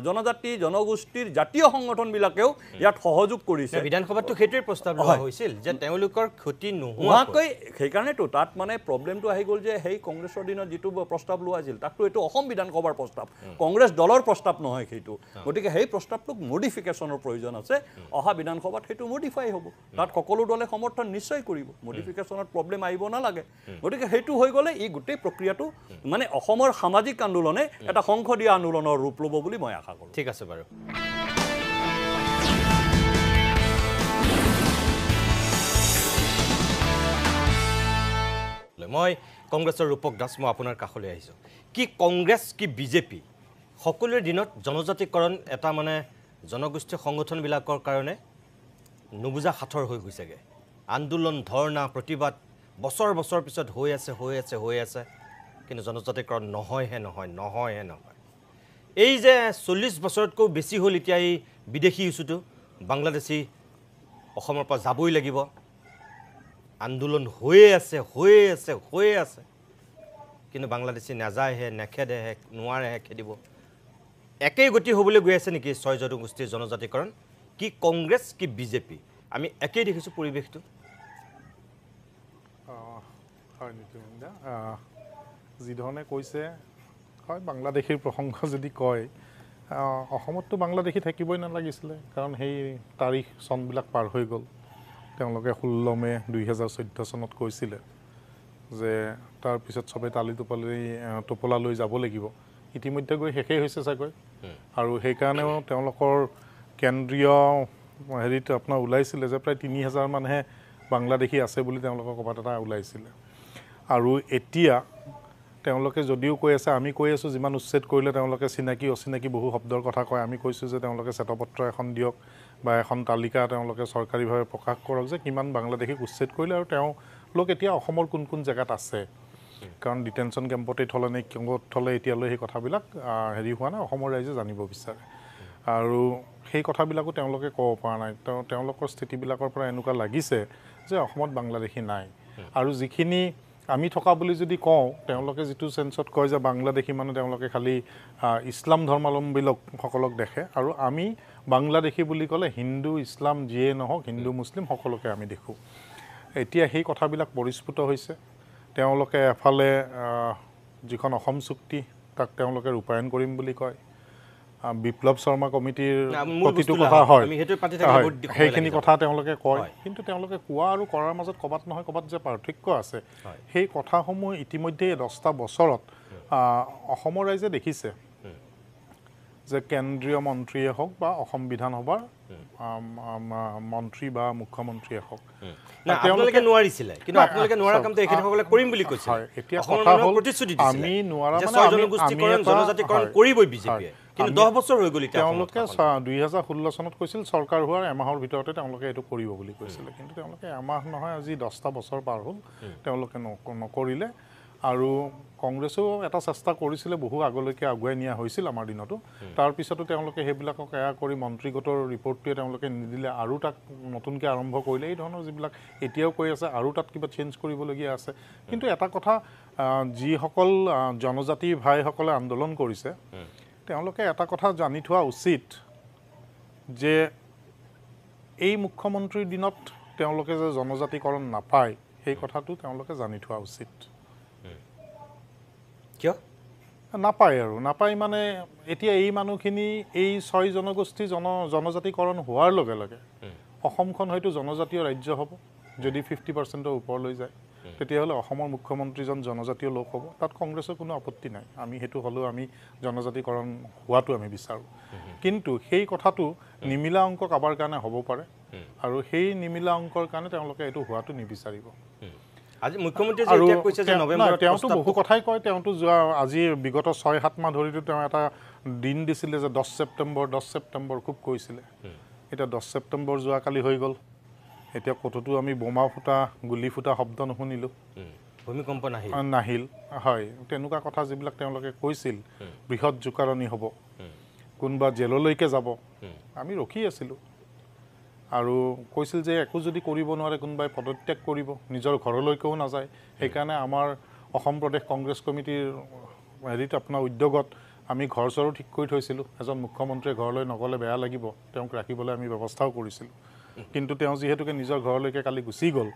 জনজাতি জনগোষ্ঠীৰ জাতীয় সংগঠনবিলাকেও ইয়াত সহযোগ কৰিছে বিধানসভাতো সেইটোৱে প্ৰস্তাৱ লোৱা হৈছিল যে তেওঁলোকৰ ক্ষতি নোহোৱাকৈ সেইকাৰণেতো তাত মানে প্ৰব্লেমটো আহি গ'ল যে সেই কংগ্ৰেছৰ দিনত যিটো প্ৰস্তাৱ লোৱা আছিল তাকতো এইটো অসম বিধানসভাৰ প্ৰস্তাৱ কংগ্ৰেছ দলৰ প্ৰস্তাৱ নহয় সেইটো গতিকে সেই প্ৰস্তাৱটোক মডিফিকেশ্যনৰ প্ৰয়োজন আছে অহা বিধানসভাত সেইটো মডিফাই হ'ব তাত সকলো দলে সমৰ্থন নিশ্চয় কৰিব মডিফিকেশ্যনত প্ৰব্লেম আহিব নালাগে গতিকে সেইটো হৈ গ'লে এই গোটেই প্ৰক্ৰিয়াটো মানে অসমৰ সামাজিক আন্দোলনে এটা সংসদীয় আন্দোলনৰ ৰূপ ল'ব বুলি মই আশা কৰোঁ ঠিক আছে বাৰু মই কংগ্ৰেছৰ ৰূপক দাস মই আপোনাৰ কাষলৈ আহিছোঁ কি কংগ্ৰেছ কি বিজেপি সকলোৰে দিনত জনজাতিকৰণ এটা মানে জনগোষ্ঠী সংগঠনবিলাকৰ কাৰণে নুবুজা সাঁথৰ হৈ গৈছেগৈ আন্দোলন ধৰ্ণা প্ৰতিবাদ বছৰ পিছত হৈ আছে কিন্তু জনজাতিকৰণ নহয়হে নহয় এই যে 40 বছৰতকৈ বেছি হ'ল এতিয়া এই বিদেশী ইছ্যুটো বাংলাদেশী অসমৰ পৰা যাবই লাগিব আন্দোলন হৈয়ে আছে কিন্তু বাংলাদেশী নাযায়হে নেখেদেহে নোৱাৰেহে খেদিব একেই গতি হ'বলৈ গৈ আছে নেকি 6 জনগোষ্ঠীৰ জনজাতিকৰণ কি কংগ্ৰেছ কি বিজেপি আমি একেই দেখিছোঁ পৰিৱেশটো হয় নিত্যমন্দা যিধৰণে কৈছে হয় বাংলাদেশীৰ প্ৰসংগ যদি কয় অসমততো বাংলাদেশী থাকিবই নালাগিছিলে কাৰণ সেই তাৰিখ চনবিলাক পাৰ হৈ গ'ল তেওঁলোকে 16 মে 2014 চনত কৈছিলে যে তাৰপিছত চবে টোপলা লৈ যাব লাগিব ইতিমধ্যে গৈ শেষেই হৈছে চাগৈ আৰু সেইকাৰণেও তেওঁলোকৰ কেন্দ্ৰীয় হেৰিত আপোনাৰ ওলাইছিলে যে প্ৰায় 3000 মানহে বাংলাদেশী আছে বুলি তেওঁলোকৰ ক'ৰবাত এটা ওলাইছিলে আৰু এতিয়া তেওঁলোকে যদিও কৈ আছে আমি কৈ আছোঁ যিমান উচ্ছেদ কৰিলে তেওঁলোকে চিনাকি অচিনাকি বহু শব্দৰ কথা কয় আমি কৈছোঁ যে তেওঁলোকে শ্বেতপত্ৰ এখন দিয়ক বা এখন তালিকা তেওঁলোকে চৰকাৰীভাৱে প্ৰকাশ কৰক যে কিমান বাংলাদেশীক উচ্ছেদ কৰিলে আৰু তেওঁলোক এতিয়া অসমৰ কোন জেগাত আছে কাৰণ ডিটেনশ্যন কেম্পতেই থলে নে কিংগত থলে এতিয়ালৈ সেই কথাবিলাক হেৰি হোৱা নাই অসমৰ ৰাইজে জানিব বিচাৰে আৰু সেই কথাবিলাকো তেওঁলোকে ক'ব পৰা নাই তেওঁলোকৰ স্থিতিবিলাকৰ পৰা এনেকুৱা লাগিছে যে অসমত বাংলাদেশী নাই আৰু যিখিনি আমি থকা বুলি যদি কওঁ তেওঁলোকে যিটো সেন্সত কয় যে বাংলাদেশী মানে তেওঁলোকে খালি ইছলাম ধৰ্মাৱলম্বী লোকসকলক দেখে আৰু আমি বাংলাদেশী বুলি ক'লে হিন্দু ইছলাম যিয়ে নহওক হিন্দু মুছলিম সকলোকে আমি দেখোঁ এতিয়া সেই কথাবিলাক পৰিস্ফুট হৈছে তেওঁলোকে এফালে যিখন অসম চুক্তি তাক তেওঁলোকে ৰূপায়ণ কৰিম বুলি কয় বিপ্লৱ শৰ্মা কমিটিৰ প্ৰতিটো কথা হয় সেইখিনি কথা তেওঁলোকে কয় কিন্তু তেওঁলোকে কোৱা আৰু কৰাৰ মাজত ক'বাত নহয় ক'বাত যে পাৰ্থক্য আছে সেই কথাসমূহ ইতিমধ্যে 10টা বছৰত অসমৰ ৰাইজে দেখিছে যে কেন্দ্ৰীয় মন্ত্ৰীয়ে হওক বা অসম বিধানসভাৰ মন্ত্ৰী বা মুখ্যমন্ত্ৰীয়ে হওক আপোনালোকে নোৱাৰিছিলে কিন্তু আপোনালোকে নোৱাৰা কামটো এখেতসকলে কৰিম বুলি কৈছে এতিয়া কথা হ'ল আমি নোৱাৰা মানে জনজাতিকৰণ কৰিবই বিজেপিয়ে কিন্তু 10 বছৰ হৈ গ'ল তেওঁলোকে 2016 চনত কৈছিল চৰকাৰ হোৱাৰ এমাহৰ ভিতৰতে তেওঁলোকে এইটো কৰিব বুলি কৈছিলে কিন্তু তেওঁলোকে এমাহ নহয় আজি 10টা বছৰ পাৰ হ'ল তেওঁলোকে নকৰিলে আৰু কংগ্ৰেছেও এটা চেষ্টা কৰিছিলে বহু আগলৈকে আগুৱাই নিয়া হৈছিল আমাৰ দিনতো তাৰপিছতো তেওঁলোকে সেইবিলাকক এয়া কৰি মন্ত্ৰীগোটৰ ৰিপৰ্টটোৱে তেওঁলোকে নিদিলে আৰু তাক নতুনকৈ আৰম্ভ কৰিলে এই ধৰণৰ যিবিলাক এতিয়াও কৈ আছে আৰু তাত কিবা চেঞ্জ কৰিবলগীয়া আছে কিন্তু এটা কথা যিসকল জনজাতি ভাইসকলে আন্দোলন কৰিছে তেওঁলোকে এটা কথা জানি থোৱা উচিত যে এই মুখ্যমন্ত্ৰীৰ দিনত তেওঁলোকে যে জনজাতিকৰণ নাপায় সেই কথাটো তেওঁলোকে জানি থোৱা উচিত কিয় নাপায় আৰু নাপায় মানে এতিয়া এই মানুহখিনি এই 6 জনগোষ্ঠী জনজাতিকৰণ হোৱাৰ লগে লগে অসমখন হয়তো জনজাতীয় ৰাজ্য হ'ব যদি 50%ৰ ওপৰলৈ যায় তেতিয়াহ'লে অসমৰ মুখ্যমন্ত্ৰীজন জনজাতীয় লোক হ'ব তাত কংগ্ৰেছৰ কোনো আপত্তি নাই আমি সেইটো হ'লেও আমি জনজাতিকৰণ হোৱাটো আমি বিচাৰোঁ কিন্তু সেই কথাটো নিমিলা অংক কাবাৰ কাৰণে হ'ব পাৰে আৰু সেই নিমিলা অংকৰ কাৰণে তেওঁলোকে এইটো হোৱাটো নিবিচাৰিব আজি মুখ্যমন্ত্ৰী যে এতিয়া কৈছে যে নৱেম্বৰত তেওঁতো বহু কথাই কয় তেওঁতো যোৱা আজি বিগত 6-7 মাহ ধৰিতো তেওঁ এটা দিন দিছিলে যে 10 ছেপ্টেম্বৰ খুব কৈছিলে এতিয়া 10 ছেপ্টেম্বৰ যোৱাকালি হৈ গ'ল এতিয়া কততো আমি বোমা ফুটা গুলি ফুটা শব্দ নুশুনিলোঁ ভূমিকম্প নাহিল হয় তেনেকুৱা কথা যিবিলাক তেওঁলোকে কৈছিল বৃহৎ জোকাৰণি হ'ব কোনোবা জেললৈকে যাব আমি ৰখি আছিলোঁ আৰু কৈছিল যে একো যদি কৰিব নোৱাৰে কোনোবাই পদত্যাগ কৰিব নিজৰ ঘৰলৈকেও নাযায় সেইকাৰণে আমাৰ অসম প্ৰদেশ কংগ্ৰেছ কমিটিৰ হেৰিত আপোনাৰ উদ্যোগত আমি ঘৰ চৰো ঠিক কৰি থৈছিলোঁ এজন মুখ্যমন্ত্ৰীয়ে ঘৰলৈ নগ'লে বেয়া লাগিব তেওঁক ৰাখিবলৈ আমি ব্যৱস্থাও কৰিছিলোঁ কিন্তু তেওঁ যিহেতুকে নিজৰ ঘৰলৈকে কালি গুচি গ'ল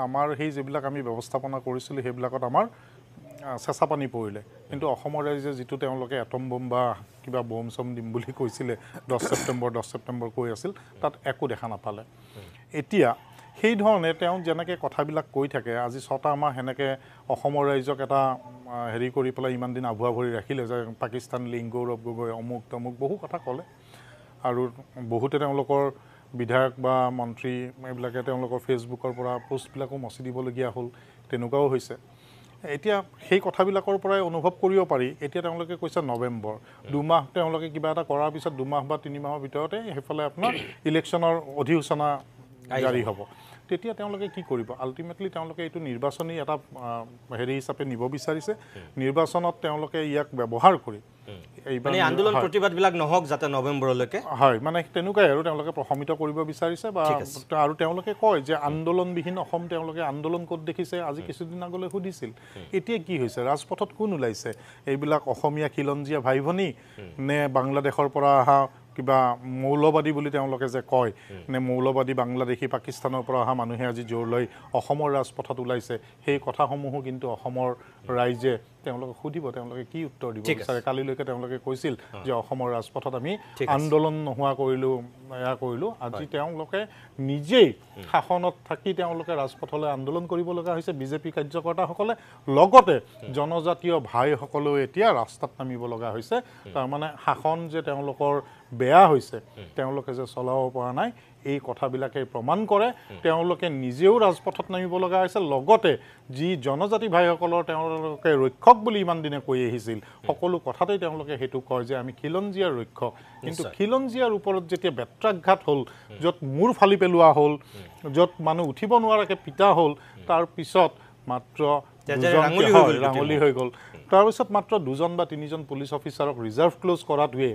আমাৰ সেই যিবিলাক আমি ব্যৱস্থাপনা কৰিছিলোঁ সেইবিলাকত আমাৰ চেঁচা পানী পৰিলে কিন্তু অসমৰ ৰাইজে যিটো তেওঁলোকে এটম বম বা কিবা বম চম দিম বুলি কৈছিলে 10 ছেপ্টেম্বৰ কৈ আছিল তাত একো দেখা নাপালে এতিয়া সেই ধৰণে তেওঁ যেনেকৈ কথাবিলাক কৈ থাকে আজি 6টা মাহ সেনেকৈ অসমৰ ৰাইজক এটা হেৰি কৰি পেলাই ইমান দিন আভুৱা ভৰি ৰাখিলে যে পাকিস্তান লিংক গৌৰৱ গগৈ অমুক তমুক বহু কথা ক'লে আৰু বহুতে তেওঁলোকৰ বিধায়ক বা মন্ত্ৰী এইবিলাকে তেওঁলোকৰ ফেচবুকৰ পৰা পোষ্টবিলাকো মচি দিবলগীয়া হ'ল তেনেকুৱাও হৈছে এতিয়া সেই কথাবিলাকৰ পৰাই অনুভৱ কৰিব পাৰি এতিয়া তেওঁলোকে কৈছে নৱেম্বৰ 2 মাহ তেওঁলোকে কিবা এটা কৰাৰ পিছত 2 মাহ বা 3 মাহৰ ভিতৰতে সেইফালে আপোনাৰ ইলেকশ্যনৰ অধিসূচনা জাৰি হ'ব তেতিয়া তেওঁলোকে কি কৰিব আল্টিমেটলি তেওঁলোকে এইটো নিৰ্বাচনী এটা হেৰি হিচাপে নিব বিচাৰিছে নিৰ্বাচনত তেওঁলোকে ইয়াক ব্যৱহাৰ কৰি মানে আন্দোলন প্ৰতিবাদবিলাক নহওক যাতে নৱেম্বৰলৈকে হয় মানে তেনেকুৱাই আৰু তেওঁলোকে প্ৰশমিত কৰিব বিচাৰিছে বা আৰু তেওঁলোকে কয় যে আন্দোলনবিহীন অসম তেওঁলোকে আন্দোলন ক'ত দেখিছে আজি কিছুদিন আগলৈ সুধিছিল এতিয়া কি হৈছে ৰাজপথত কোন ওলাইছে এইবিলাক অসমীয়া খিলঞ্জীয়া ভাই ভনী নে বাংলাদেশৰ পৰা অহা কিবা মৌলবাদী বুলি তেওঁলোকে যে কয় নে মৌলবাদী বাংলাদেশী পাকিস্তানৰ পৰা অহা মানুহে আজি জোৰ লৈ অসমৰ ৰাজপথত ওলাইছে সেই কথাসমূহো কিন্তু অসমৰ ৰাইজে তেওঁলোকে সুধিব তেওঁলোকে কি উত্তৰ দিব বিচাৰে কালিলৈকে তেওঁলোকে কৈছিল যে অসমৰ ৰাজপথত আমি আন্দোলন নোহোৱা কৰিলোঁ আজি তেওঁলোকে নিজেই শাসনত থাকি তেওঁলোকে ৰাজপথলৈ আন্দোলন কৰিব লগা হৈছে বিজেপি কাৰ্যকৰ্তাসকলে লগতে জনজাতীয় ভাইসকলেও এতিয়া ৰাস্তাত নামিব লগা হৈছে তাৰমানে শাসন যে তেওঁলোকৰ বেয়া হৈছে তেওঁলোকে যে চলাব পৰা নাই এই কথাবিলাকে প্ৰমাণ কৰে তেওঁলোকে নিজেও ৰাজপথত নামিব লগা হৈছে লগতে যি জনজাতি ভাইসকলৰ তেওঁলোকে ৰক্ষক বুলি ইমান দিনে কৈ আহিছিল সকলো কথাতেই তেওঁলোকে সেইটো কয় যে আমি খিলঞ্জীয়াৰ ৰক্ষক কিন্তু খিলঞ্জীয়াৰ ওপৰত যেতিয়া বেত্ৰাঘাত হ'ল য'ত মূৰ ফালি পেলোৱা হ'ল য'ত মানুহ উঠিব নোৱাৰাকৈ পিটা হ'ল তাৰ পিছত মাত্ৰ ৰাঙলী হৈ গ'ল তাৰপিছত মাত্ৰ 2 বা 3জন পুলিচ অফিচাৰক ৰিজাৰ্ভ ক্ল'জ কৰাটোৱে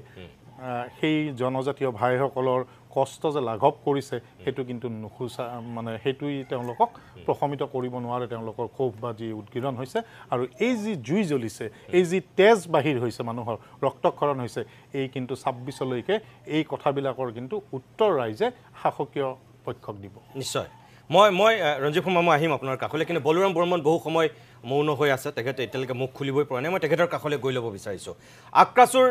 সেই জনজাতীয় ভাইসকলৰ কষ্ট যে লাঘৱ কৰিছে সেইটো কিন্তু নুখুচা মানে সেইটোই তেওঁলোকক প্ৰশমিত কৰিব নোৱাৰে তেওঁলোকৰ ক্ষোভ বা যি উদ্গীৰণ হৈছে আৰু এই যি জুই জ্বলিছে এই যি তেজ বাহিৰ হৈছে মানুহৰ ৰক্তক্ষৰণ হৈছে এই কিন্তু 26লৈকে এই কথাবিলাকৰ কিন্তু উত্তৰ ৰাইজে শাসকীয় পক্ষক দিব নিশ্চয় মই ৰঞ্জিত কুমাৰ মই আহিম আপোনাৰ কাষলৈ কিন্তু বলৰাম বৰ্মন বহু সময় মৌন হৈ আছে তেখেতে এতিয়ালৈকে মুখ খুলিবই পৰা নাই মই তেখেতৰ কাষলৈ গৈ ল'ব বিচাৰিছোঁ আক্ৰাছুৰ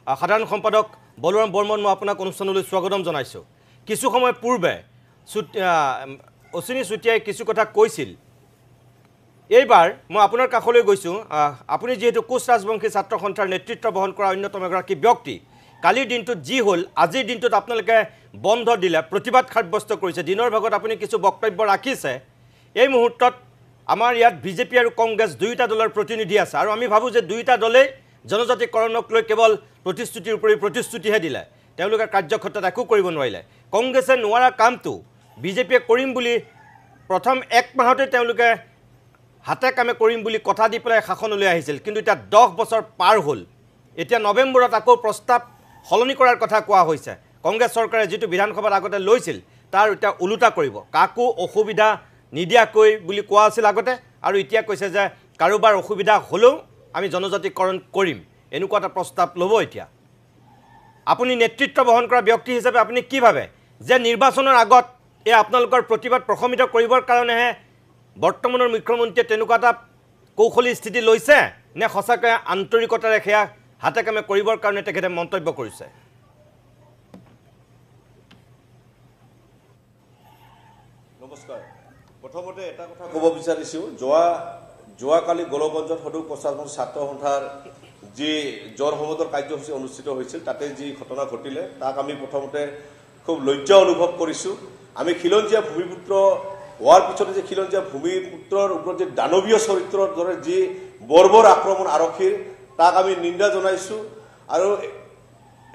সাধাৰণ সম্পাদক বলৰাম বৰ্মন মই আপোনাক অনুষ্ঠানলৈ স্বাগতম জনাইছোঁ কিছু সময় পূৰ্বে অশ্বিনী চুতীয়াই কিছু কথা কৈছিল এইবাৰ মই আপোনাৰ কাষলৈ গৈছোঁ আপুনি যিহেতু কোচ ৰাজবংশী ছাত্ৰ সন্থাৰ নেতৃত্ব বহন কৰা অন্যতম এগৰাকী ব্যক্তি কালিৰ দিনটোত যি হ'ল আজিৰ দিনটোত আপোনালোকে বন্ধ দিলে প্ৰতিবাদ সাব্যস্ত কৰিছে দিনৰ ভাগত আপুনি কিছু বক্তব্য ৰাখিছে এই মুহূৰ্তত আমাৰ ইয়াত বিজেপি আৰু কংগ্ৰেছ দুয়োটা দলৰ প্ৰতিনিধি আছে আৰু আমি ভাবোঁ যে দুয়োটা দলেই জনজাতিকৰণক লৈ কেৱল প্ৰতিশ্ৰুতিৰ উপৰি প্ৰতিশ্ৰুতিহে দিলে তেওঁলোকে কাৰ্যক্ষেত্ৰত একো কৰিব নোৱাৰিলে কংগ্ৰেছে নোৱাৰা কামটো বিজেপিয়ে কৰিম বুলি প্ৰথম 1 মাহতে তেওঁলোকে হাতে কামে কৰিম বুলি কথা দি পেলাই শাসনলৈ আহিছিল কিন্তু এতিয়া 10 বছৰ পাৰ হ'ল এতিয়া নৱেম্বৰত আকৌ প্ৰস্তাৱ সলনি কৰাৰ কথা কোৱা হৈছে কংগ্ৰেছ চৰকাৰে যেটো বিধানসভাত আগতে লৈছিল তাৰ এটা উলুটা কৰিব কাকো অসুবিধা নিদিয়াকৈ বুলি কোৱা আছিল আগতে আৰু এতিয়া কৈছে যে কাৰোবাৰ অসুবিধা হলেও আমি জনজাতিকৰণ কৰিম এনেকুৱা এটা প্ৰস্তাৱ ল'ব এতিয়া আপুনি নেতৃত্ব বহন কৰা ব্যক্তি হিচাপে আপুনি কি ভাবে যে নিৰ্বাচনৰ আগত এই আপোনালোকৰ প্ৰতিবাদ প্ৰশমিত কৰিবৰ কাৰণেহে বৰ্তমানৰ মুখ্যমন্ত্ৰীয়ে তেনেকুৱা এটা কৌশলী স্থিতি লৈছে নে সঁচাকৈ আন্তৰিকতাৰে সেয়া হাতে কামে কৰিবৰ কাৰণে তেখেতে মন্তব্য কৰিছে নমস্কাৰ প্ৰথমতে এটা কথা ক'ব বিচাৰিছোঁ যোৱাকালি গোলগঞ্জত সদৌ প্ৰশাসন ছাত্ৰ সন্থাৰ যি জ্বৰ সমাদৰ কাৰ্যসূচী অনুষ্ঠিত হৈছিল তাতে যি ঘটনা ঘটিলে তাক আমি প্ৰথমতে খুব লজ্জা অনুভৱ কৰিছোঁ আমি খিলঞ্জীয়া ভূমিপুত্ৰ হোৱাৰ পিছতে যে খিলঞ্জীয়া ভূমিপুত্ৰৰ ওপৰত যে দানৱীয় চৰিত্ৰৰ দৰে যি বৰ্বৰ আক্ৰমণ আৰক্ষীৰ তাক আমি নিন্দা জনাইছোঁ আৰু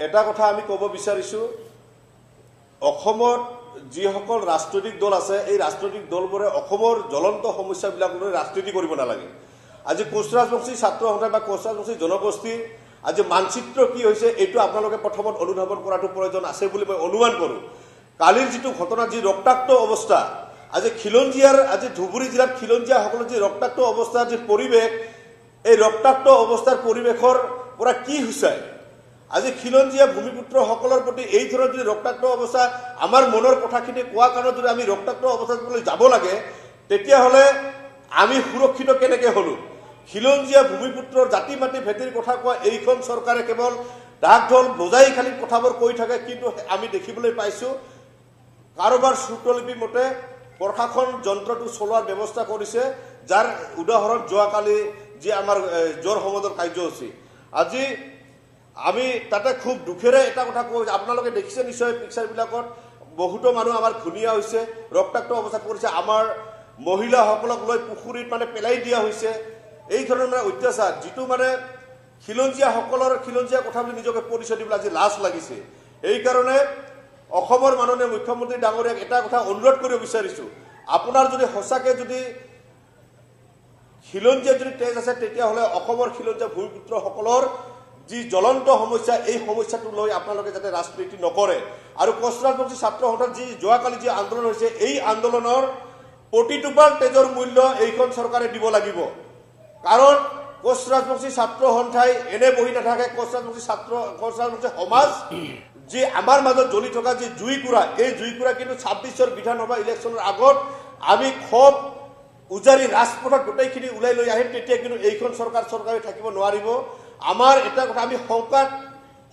এটা কথা আমি ক'ব বিচাৰিছোঁ অসমত যিসকল ৰাজনৈতিক দল আছে এই ৰাজনৈতিক দলবোৰে অসমৰ জ্বলন্ত সমস্যাবিলাক লৈ ৰাজনীতি কৰিব নালাগে আজি কোচ ৰাজবংশী ছাত্ৰ সন্থা বা কোচ ৰাজবংশী জনগোষ্ঠীৰ আজি মানচিত্ৰ কি হৈছে এইটো আপোনালোকে প্ৰথমত অনুধাৱন কৰাটো প্ৰয়োজন আছে বুলি মই অনুমান কৰোঁ কালিৰ যিটো ঘটনা যি ৰক্তাক্ত অৱস্থা আজি খিলঞ্জীয়াৰ আজি ধুবুৰী জিলাত খিলঞ্জীয়াসকলৰ যি ৰক্তাক্ত অৱস্থাৰ যি পৰিৱেশ এই ৰক্তাক্ত অৱস্থাৰ পৰিৱেশৰ পৰা কি হৈছে আজি খিলঞ্জীয়া ভূমিপুত্ৰসকলৰ প্ৰতি এই ধৰণৰ যদি ৰক্তাক্ত অৱস্থা আমাৰ মনৰ কথাখিনি কোৱা কাৰণত যদি আমি ৰক্তাক্ত অৱস্থালৈ যাব লাগে তেতিয়াহ'লে আমি সুৰক্ষিত কেনেকৈ হ'লোঁ খিলঞ্জীয়া ভূমিপুত্ৰৰ জাতি মাটি ভেটিৰ কথা কোৱা এইখন চৰকাৰে কেৱল ঢাক ঢোল বজাই খালি কথাবোৰ কৈ থাকে কিন্তু আমি দেখিবলৈ পাইছোঁ কাৰোবাৰ শ্ৰুতলিপি মতে প্ৰশাসন যন্ত্ৰটো চলোৱাৰ ব্যৱস্থা কৰিছে যাৰ উদাহৰণ যোৱাকালি যি আমাৰ জ্বৰ সমাদৰ কাৰ্যসূচী আজি আমি তাতে খুব দুখেৰে এটা কথা কওঁ আপোনালোকে দেখিছে নিশ্চয় পিকচাৰবিলাকত বহুতো মানুহ আমাৰ ঘূণীয়া হৈছে ৰক্তাক্ত অৱস্থাত পৰিছে আমাৰ মহিলাসকলক লৈ পুখুৰীত মানে পেলাই দিয়া হৈছে এই ধৰণৰ মানে অত্যাচাৰ যিটো মানে খিলঞ্জীয়া কথা বুলি নিজকে পৰিচয় দিবলৈ আজি লাজ লাগিছে এইকাৰণে অসমৰ মাননীয় মুখ্যমন্ত্ৰী ডাঙৰীয়াক এটা কথা অনুৰোধ কৰিব বিচাৰিছোঁ আপোনাৰ যদি সঁচাকৈ যদি খিলঞ্জীয়া যদি তেজ আছে তেতিয়াহ'লে অসমৰ খিলঞ্জীয়া ভূমিপুত্ৰসকলৰ যি জ্বলন্ত সমস্যা এই সমস্যাটো লৈ আপোনালোকে যাতে ৰাজনীতি নকৰে আৰু কোচ ৰাজবংশী ছাত্ৰ সন্থাৰ যি যোৱাকালি যি আন্দোলন হৈছে এই আন্দোলনৰ প্ৰতিটোপাল তেজৰ মূল্য এইখন চৰকাৰে দিব লাগিব কাৰণ কোচ ৰাজবংশী ছাত্ৰ সন্থাই এনে বহি নাথাকে কোচ ৰাজবংশী সমাজ যি আমাৰ মাজত জ্বলি থকা যি জুইকুৰা এই জুইকুৰা কিন্তু 26ৰ বিধানসভা ইলেকশ্যনৰ আগত আমি খুব উজাৰি ৰাজপথত গোটেইখিনি ওলাই লৈ আহিম তেতিয়া কিন্তু এইখন চৰকাৰে থাকিব নোৱাৰিব আমাৰ এটা কথা আমি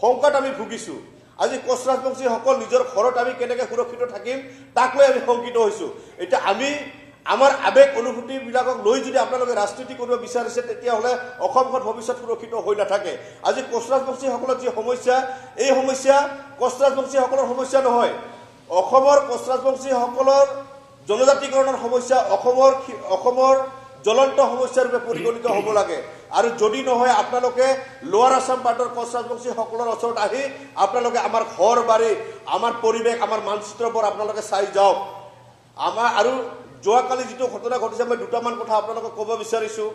সংকট আমি ভুগিছোঁ আজি কোচ ৰাজবংশীসকল নিজৰ ঘৰত আমি কেনেকৈ সুৰক্ষিত থাকিম তাক লৈ আমি শংকিত হৈছোঁ এতিয়া আমি আমাৰ আবেগ অনুভূতিবিলাকক লৈ যদি আপোনালোকে ৰাজনীতি কৰিব বিচাৰিছে তেতিয়াহ'লে অসমখন ভৱিষ্যত সুৰক্ষিত হৈ নাথাকে আজি কোচ ৰাজবংশীসকলৰ যি সমস্যা এই সমস্যা কোচ ৰাজবংশীসকলৰ সমস্যা নহয় অসমৰ কোচ ৰাজবংশীসকলৰ জনজাতিকৰণৰ সমস্যা অসমৰ জ্বলন্ত সমস্যাৰ ৰূপে পৰিগণিত হ'ব লাগে আৰু যদি নহয় আপোনালোকে লোৱাৰ আছাম পাৰ্টৰ কোচ ৰাজবংশীসকলৰ ওচৰত আহি আপোনালোকে আমাৰ ঘৰ বাৰী আমাৰ পৰিৱেশ আমাৰ মানচিত্ৰবোৰ আপোনালোকে চাই যাওক আমাৰ আৰু যোৱাকালি যিটো ঘটনা ঘটিছে মই দুটামান কথা আপোনালোকক ক'ব বিচাৰিছোঁ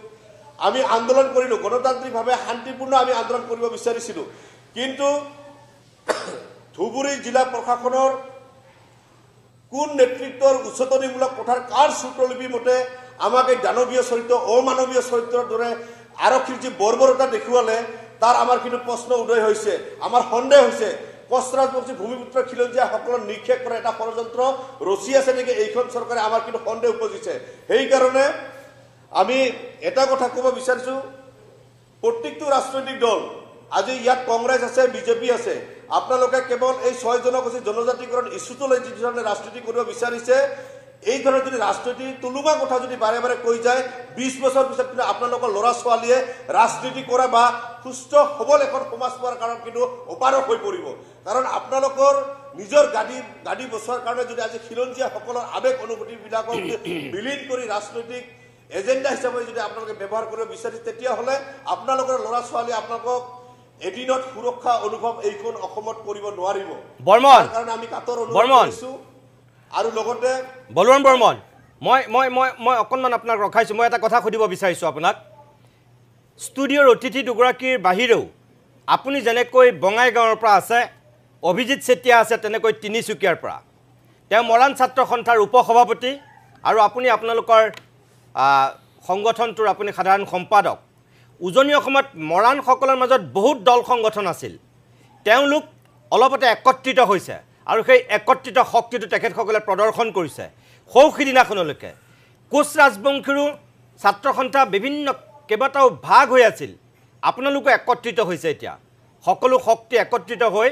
আমি আন্দোলন কৰিলোঁ গণতান্ত্ৰিকভাৱে শান্তিপূৰ্ণ আমি আন্দোলন কৰিব বিচাৰিছিলোঁ কিন্তু ধুবুৰী জিলা প্ৰশাসনৰ কোন নেতৃত্বৰ উচতনিমূলক কথাৰ কাৰ শ্ৰুতলিপি মতে আমাক এই দানৱীয় চৰিত্ৰ অমানৱীয় চৰিত্ৰৰ দৰে আৰক্ষীৰ যি বৰ্বৰতা দেখুৱালে তাৰ আমাৰ কিন্তু প্ৰশ্ন উদয় হৈছে আমাৰ সন্দেহ হৈছে কোচ ৰাজবংশী ভূমিপুত্ৰ খিলঞ্জীয়াসকলৰ নিক্ষেপ কৰা এটা ষড়যন্ত্ৰ ৰচি আছে নেকি এইখন চৰকাৰে আমাৰ কিন্তু সন্দেহ উপজিছে সেইকাৰণে আমি এটা কথা ক'ব বিচাৰিছোঁ প্ৰত্যেকটো ৰাজনৈতিক দল আজি ইয়াত কংগ্ৰেছ আছে বিজেপি আছে আপোনালোকে কেৱল এই 6 জনগোষ্ঠী জনজাতিকৰণ ইছ্যুটো লৈ যি ধৰণে ৰাজনীতি কৰিব বিচাৰিছে এই ধৰণৰ যদি ৰাজনীতি তুলুঙা কথা যদি বাৰে বাৰে কৈ যায় 20 বছৰ পিছত কিন্তু আপোনালোকৰ ল'ৰা ছোৱালীয়ে ৰাজনীতি কৰা বা সুস্থ সবল এখন সমাজ পোৱাৰ কাৰণ কিন্তু অপাৰক হৈ পৰিব কাৰণ আপোনালোকৰ নিজৰ গাড়ী বচোৱাৰ কাৰণে যদি আজি খিলঞ্জীয়াসকলৰ আবেগ অনুভূতিবিলাকক বিলীন কৰি ৰাজনৈতিক এজেণ্ডা হিচাপে যদি আপোনালোকে ব্যৱহাৰ কৰিব বিচাৰিছে তেতিয়াহ'লে আপোনালোকৰ ল'ৰা ছোৱালীয়ে আপোনালোকক এদিনত সুৰক্ষা অনুভৱ এইখন অসমত কৰিব নোৱাৰিব বৰ্মন কাৰণ আমি কাতৰ অনুভৱ কৰিছোঁ আৰু লগতে বলৱান বৰ্মন মই অকণমান আপোনাক ৰখাইছোঁ। মই এটা কথা সুধিব বিচাৰিছোঁ আপোনাক। ষ্টুডিঅ'ৰ অতিথি দুগৰাকীৰ বাহিৰেও আপুনি যেনেকৈ বঙাইগাঁৱৰ পৰা আছে, অভিজিত চেতিয়া আছে তেনেকৈ তিনিচুকীয়াৰ পৰা, তেওঁ মৰাণ ছাত্ৰ সন্থাৰ উপসভাপতি আৰু আপুনি আপোনালোকৰ সংগঠনটোৰ আপুনি সাধাৰণ সম্পাদক। উজনি অসমত মৰাণসকলৰ মাজত বহুত দল সংগঠন আছিল, তেওঁলোক অলপতে একত্ৰিত হৈছে আৰু সেই একত্ৰিত শক্তিটো তেখেতসকলে প্ৰদৰ্শন কৰিছে। সৌসিদিনাখনলৈকে কোচ ৰাজবংশীৰো ছাত্ৰ সন্থা বিভিন্ন কেইবাটাও ভাগ হৈ আছিল, আপোনালোকে একত্ৰিত হৈছে। এতিয়া সকলো শক্তি একত্ৰিত হৈ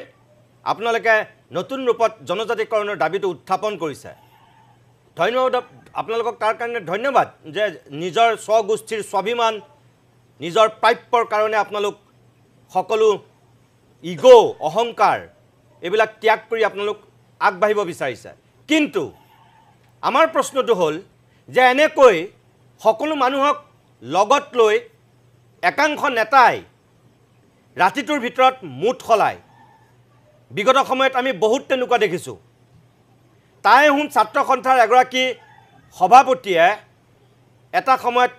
আপোনালোকে নতুন ৰূপত জনজাতিকৰণৰ দাবীটো উত্থাপন কৰিছে। ধন্যবাদ আপোনালোকক তাৰ কাৰণে ধন্যবাদ যে নিজৰ স্বগোষ্ঠীৰ স্বাভিমান, নিজৰ প্ৰাপ্যৰ কাৰণে আপোনালোক সকলো ইগ' অহংকাৰ এইবিলাক ত্যাগ কৰি আপোনালোক আগবাঢ়িব বিচাৰিছে। কিন্তু আমাৰ প্ৰশ্নটো হ'ল যে এনেকৈ সকলো মানুহক লগত লৈ একাংশ নেতাই ৰাতিটোৰ ভিতৰত মুঠ সলায়। বিগত সময়ত আমি বহুত তেনেকুৱা দেখিছোঁ। তাই হোম ছাত্ৰ সন্থাৰ এগৰাকী সভাপতিয়ে এটা সময়ত